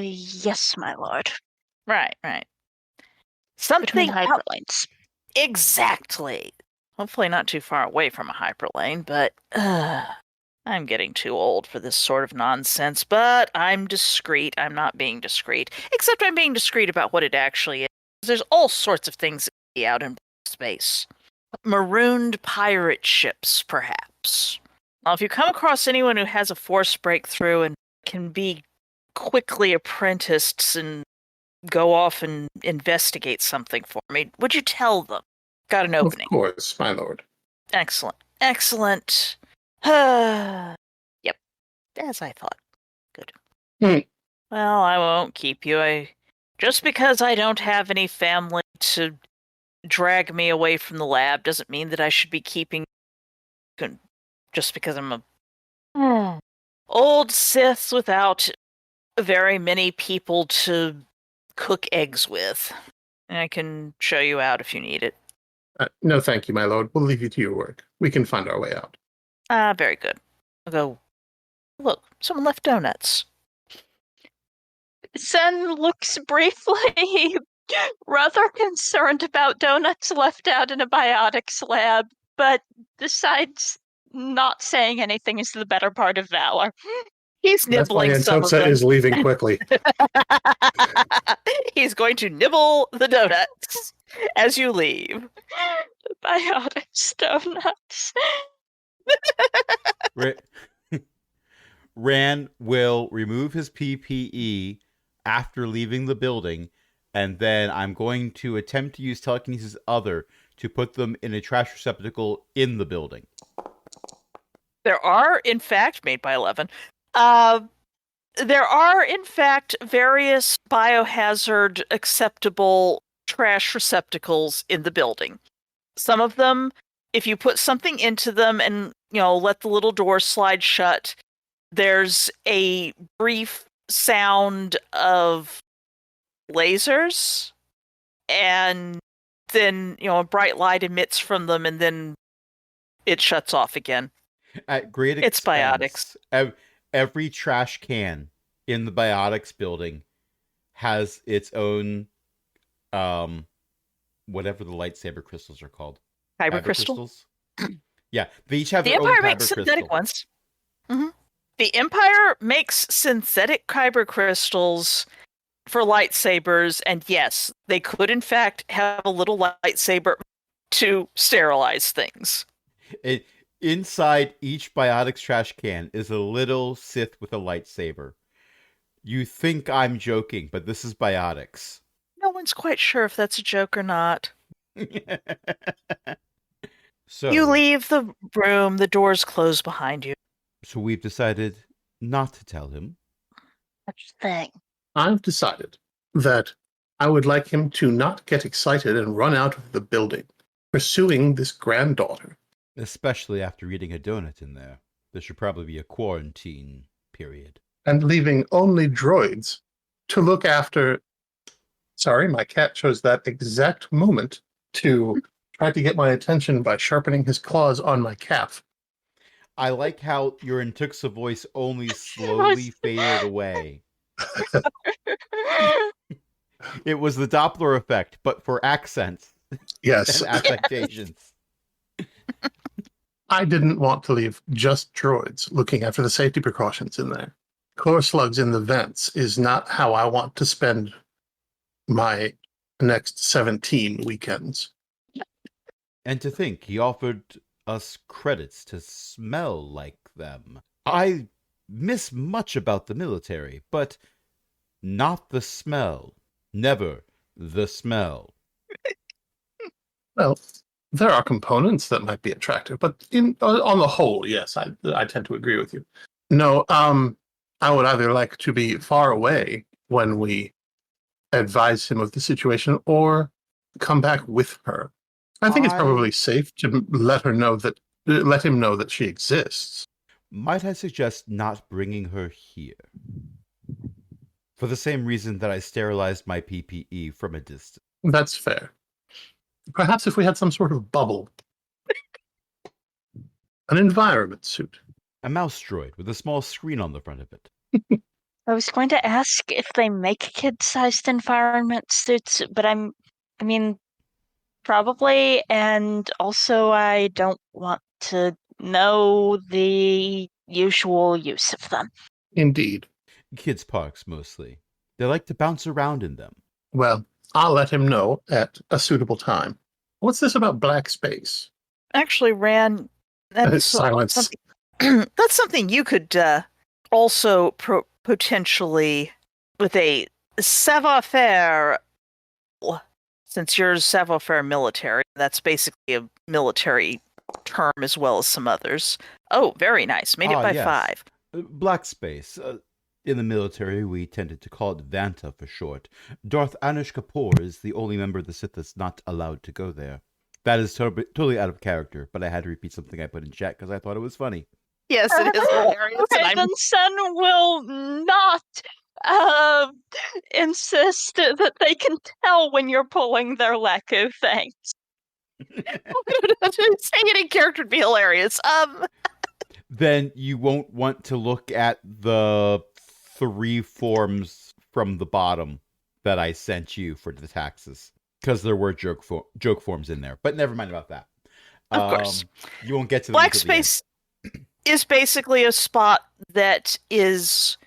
Yes, my lord. Right. Between Something else. hyperlanes. Exactly. Hopefully not too far away from a hyperlane, but I'm getting too old for this sort of nonsense. But I'm discreet. I'm not being discreet. Except I'm being discreet about what it actually is. There's all sorts of things that can be out in space. Marooned pirate ships, perhaps. Well, if you come across anyone who has a force breakthrough and can be quickly apprenticed and go off and investigate something for me, would you tell them? Got an opening. Of course, my lord. Excellent. Yep, as I thought. Good. Hmm. Well, I won't keep you. I Just because I don't have any family to drag me away from the lab doesn't mean that I should be keeping just because I'm a old Sith without very many people to cook eggs with. And I can show you out if you need it. No, thank you, my lord. We'll leave you to your work. We can find our way out. Very good. I'll go. Look, someone left donuts. Sen looks briefly rather concerned about donuts left out in a biotics lab, but decides not saying anything is the better part of valor. He's That's why nibbling some of Antoxa them. is leaving quickly. He's going to nibble the donuts as you leave. Biotics donuts. Ran will remove his PPE after leaving the building, and then I'm going to attempt to use telekinesis other to put them in a trash receptacle in the building. There are, in fact, made by 11. There are, in fact, various biohazard acceptable trash receptacles in the building. Some of them, if you put something into them and, let the little door slide shut, there's a brief sound of lasers, and then, a bright light emits from them, and then it shuts off again. At great It's expense, biotics. Every trash can in the biotics building has its own, whatever the lightsaber crystals are called. Kyber crystal? Crystals? Yeah, they each have The their own Empire kyber makes synthetic crystal. ones. Mm-hmm. The Empire makes synthetic kyber crystals for lightsabers, and yes, they could in fact have a little lightsaber to sterilize things. Inside each biotics trash can is a little Sith with a lightsaber. You think I'm joking, but this is biotics. No one's quite sure if that's a joke or not. So you leave the room, the doors close behind you. So we've decided not to tell him. Such thing. I've decided that I would like him to not get excited and run out of the building, pursuing this granddaughter. Especially after eating a donut in there. There should probably be a quarantine period. And leaving only droids to look after... Sorry, my cat chose that exact moment to try to get my attention by sharpening his claws on my calf. I like how your Intuxa voice only slowly faded away. It was the Doppler effect, but for accents. Yes. And affectations. I didn't want to leave just droids looking after the safety precautions in there. Core slugs in the vents is not how I want to spend my next 17 weekends. And to think he offered us credits to smell like them. I miss much about the military, but not the smell. Never the smell. Well, there are components that might be attractive, but on the whole, yes, I tend to agree with you. No, I would either like to be far away when we advise him of the situation or come back with her. I think it's probably safe to let him know that she exists. Might I suggest not bringing her here? For the same reason that I sterilized my PPE from a distance. That's fair. Perhaps if we had some sort of bubble. An environment suit. A mouse droid with a small screen on the front of it. I was going to ask if they make kid-sized environment suits, but I mean, probably, and also I don't want to know the usual use of them. Indeed. Kids' parks, mostly. They like to bounce around in them. Well, I'll let him know at a suitable time. What's this about black space? Actually, Ran, that's silence. That's something you could also potentially, with a savoir-faire, since you're savoir-faire military, that's basically a military term as well as some others. Oh, very nice. Made it by yes. 5. Black space. In the military, we tended to call it Vanta for short. Darth Anish Kapoor is the only member of the Sith that's not allowed to go there. That is totally out of character, but I had to repeat something I put in chat because I thought it was funny. Yes, it is hilarious. and I'm- Ravenson will not insist that they can tell when you're pulling their Leku thanks. saying it in character would be hilarious. Then you won't want to look at the 3 forms from the bottom that I sent you for the taxes, because there were joke forms in there. But never mind about that. Of course. You won't get to them Black until the end. space is basically a spot that is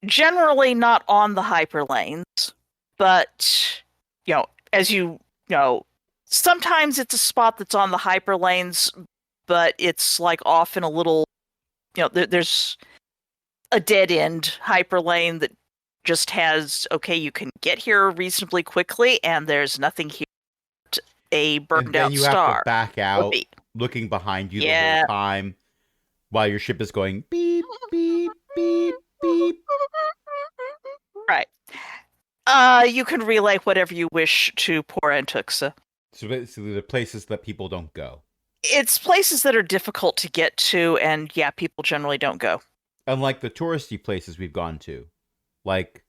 generally not on the hyperlanes, but as you know, sometimes it's a spot that's on the hyperlanes, but it's like off in a little, there's a dead end hyperlane that just has, okay, you can get here reasonably quickly, and there's nothing here. A burned And then out you star. have to back would out, be. looking behind you the Yeah. whole time, while your ship is going beep, beep, beep, beep. Right. You can relay whatever you wish to poor Antuxa. So basically, the places that people don't go. It's places that are difficult to get to, and yeah, people generally don't go. Unlike the touristy places we've gone to, like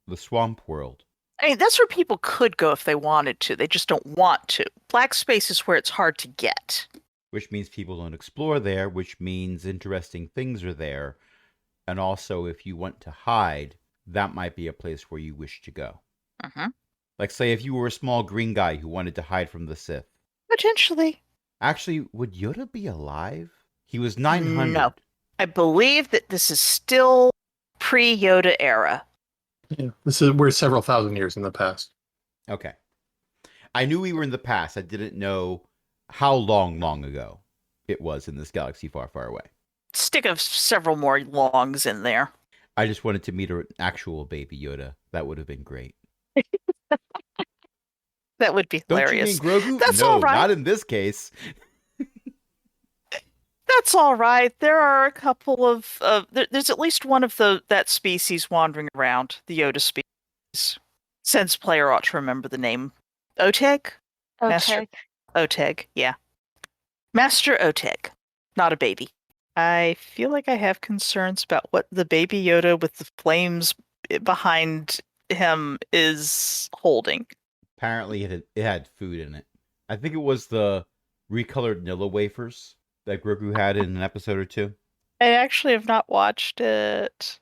the Swamp World. I mean, that's where people could go if they wanted to. They just don't want to. Black space is where it's hard to get. Which means people don't explore there, which means interesting things are there. And also, if you want to hide, that might be a place where you wish to go. Uh-huh. Like, say, if you were a small green guy who wanted to hide from the Sith. Potentially. Actually, would Yoda be alive? He was 900. No. I believe that this is still pre-Yoda era. Yeah, we're several thousand years in the past. Okay. I knew we were in the past. I didn't know how long ago it was in this galaxy far, far away. Stick of several more longs in there. I just wanted to meet an actual baby Yoda. That would have been great. That would be Don't hilarious. you mean Grogu? That's no, all right. not in this case. That's all right. There are a couple of there's at least one of that species wandering around, the Yoda species. Sense player ought to remember the name. Oteg? Master Okay. Oteg, yeah. Master Oteg, not a baby. I feel like I have concerns about what the baby Yoda with the flames behind him is holding. Apparently, it had food in it. I think it was the recolored Nilla wafers that Grogu had in an episode or two. I actually have not watched it.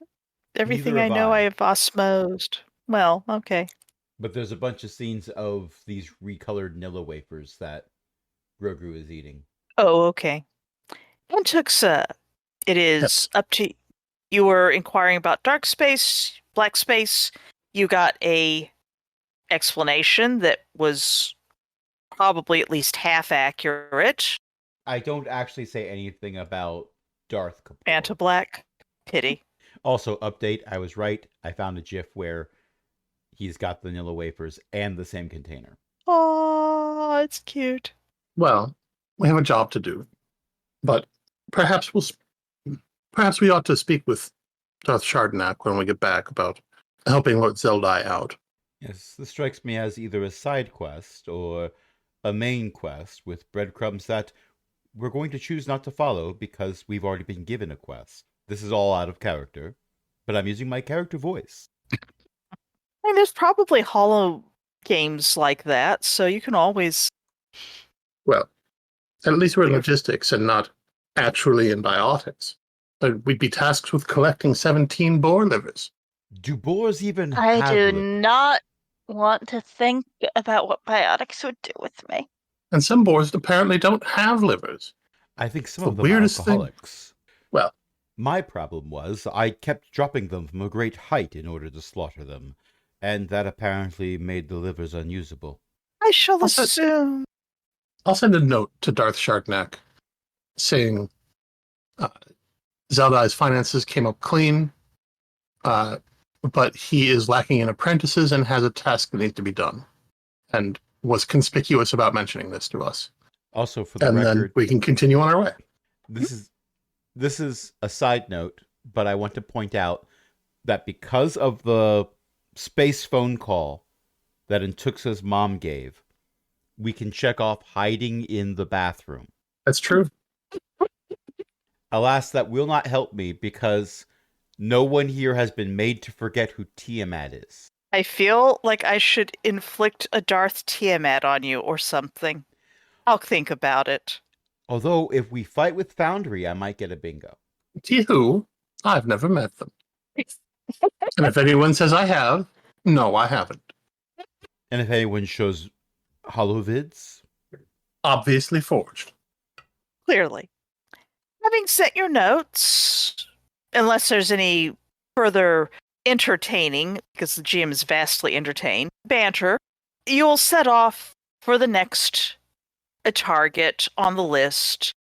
Everything Neither I have know I. I have osmosed. Well, okay. But there's a bunch of scenes of these recolored Nilla wafers that Grogu is eating. Oh, okay. Antuxa, it is up to you. Were inquiring about dark space, black space. You got a explanation that was probably at least half accurate. I don't actually say anything about Darth Kapoor. Anti-black. Pity. Also, update, I was right. I found a GIF where he's got the Nilla wafers and the same container. Oh, it's cute. Well, we have a job to do, but perhaps we ought to speak with Darth Shardanak when we get back about helping Lord Zeldai out. Yes, this strikes me as either a side quest or a main quest with breadcrumbs that we're going to choose not to follow because we've already been given a quest. This is all out of character, but I'm using my character voice. I mean, there's probably hollow games like that, so you can always... Well, at least we're in Yeah. logistics and not actually in biotics. We'd be tasked with collecting 17 boar livers. Do boars even I have do livers? not want to think about what biotics would do with me. And some boars apparently don't have livers. I think some The of them are weirdest thing- alcoholics. Well, My problem was I kept dropping them from a great height in order to slaughter them, and that apparently made the livers unusable. I shall Also- assume... I'll send a note to Darth Shardanak saying Zeldai's finances came up clean, but he is lacking in apprentices and has a task that needs to be done, and was conspicuous about mentioning this to us. Also, for the And record, then we can continue on our way. this is a side note, but I want to point out that because of the space phone call that Intuxa's mom gave, we can check off hiding in the bathroom. That's true. Alas, that will not help me because no one here has been made to forget who Tiamat is. I feel like I should inflict a Darth Tiamat on you or something. I'll think about it. Although, if we fight with Foundry, I might get a bingo. You? I've never met them. And if anyone says I have, no, I haven't. And if anyone shows holovids, Obviously forged. Clearly. Having sent your notes, unless there's any further entertaining, because the GM is vastly entertained, banter, you'll set off for the next target on the list.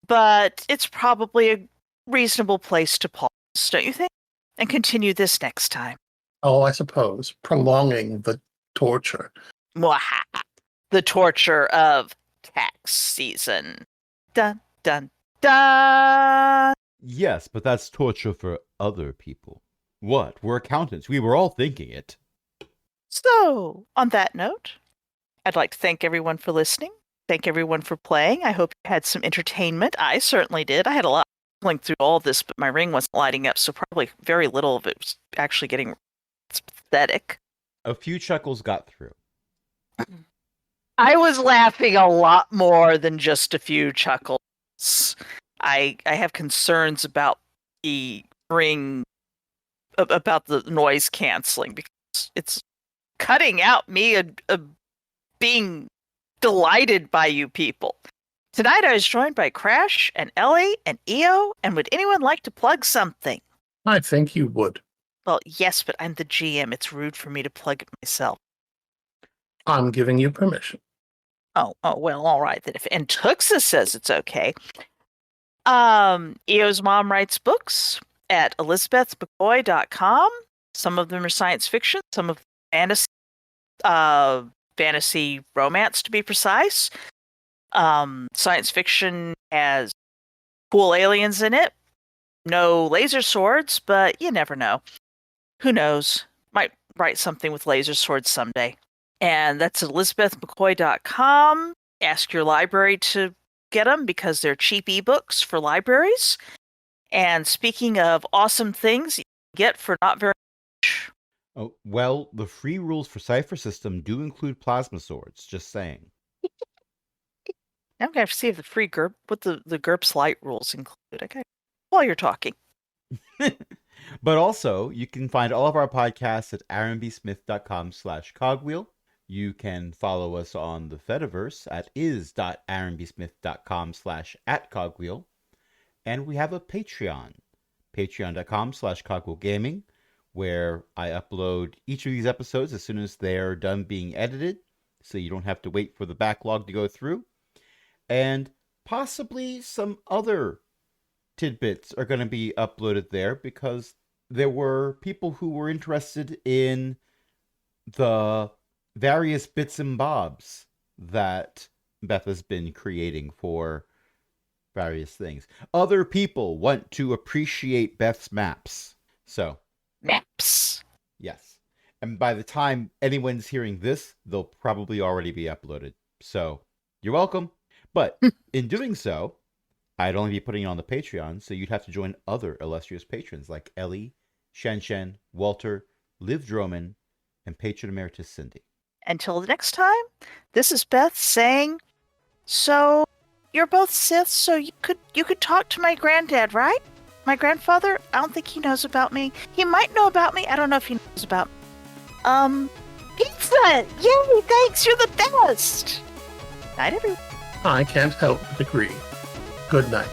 But it's probably a reasonable place to pause, don't you think? And continue this next time. Oh, I suppose. Prolonging the torture. Mwahaha. The torture of tax season. Dun, dun, dun. yes, but that's torture for other people. What? We're accountants. We were all thinking it. So, on that note, I'd like to thank everyone for listening. Thank everyone for playing. I hope you had some entertainment. I certainly did. I had a lot going through all this, but my ring wasn't lighting up, so probably very little of it was actually getting pathetic. A few chuckles got through. I was laughing a lot more than just a few chuckles. I have concerns about the ring, about the noise canceling, because it's cutting out me being delighted by you people. Tonight I was joined by Crash and Ellie and Eo, and would anyone like to plug something? I think you would. Well, yes, but I'm the GM. It's rude for me to plug it myself. I'm giving you permission. Oh, well, all right then. If Antuxa says it's okay. Eo's mom writes books at elizabethmccoy.com. Some of them are science fiction, some of them fantasy romance, to be precise. Science fiction has cool aliens in it. No laser swords, but you never know. Who knows? Might write something with laser swords someday. And that's elizabethmccoy.com. Ask your library to get them because they're cheap ebooks for libraries. And speaking of awesome things you get for not very much. Oh, well, the free rules for Cypher System do include plasma swords, just saying. I'm going to have to see if the free GURP, what the GURPS Lite rules include. Okay, while you're talking. But also, you can find all of our podcasts at aaronbsmith.com/cogwheel. You can follow us on the Fediverse at is.aaronbsmith.com/@cogwheel. And we have a Patreon, patreon.com/cogwheelgaming, where I upload each of these episodes as soon as they're done being edited, so you don't have to wait for the backlog to go through. And possibly some other tidbits are going to be uploaded there because there were people who were interested in the various bits and bobs that Beth has been creating for various things. Other people want to appreciate Beth's maps. So, Maps. yes. And by the time anyone's hearing this, they'll probably already be uploaded. So, you're welcome. But in doing so, I'd only be putting it on the Patreon, so you'd have to join other illustrious patrons like Ellie, Shen, Walter, Liv Droman, and Patron Emeritus Cindy. Until the next time, this is Beth saying, so you're both Siths, so you could talk to my granddad, right? My grandfather? I don't think he knows about me. He might know about me. I don't know if he knows about me. Pizza! Yay, thanks, you're the best! Night, everyone. I can't help but agree. Good night.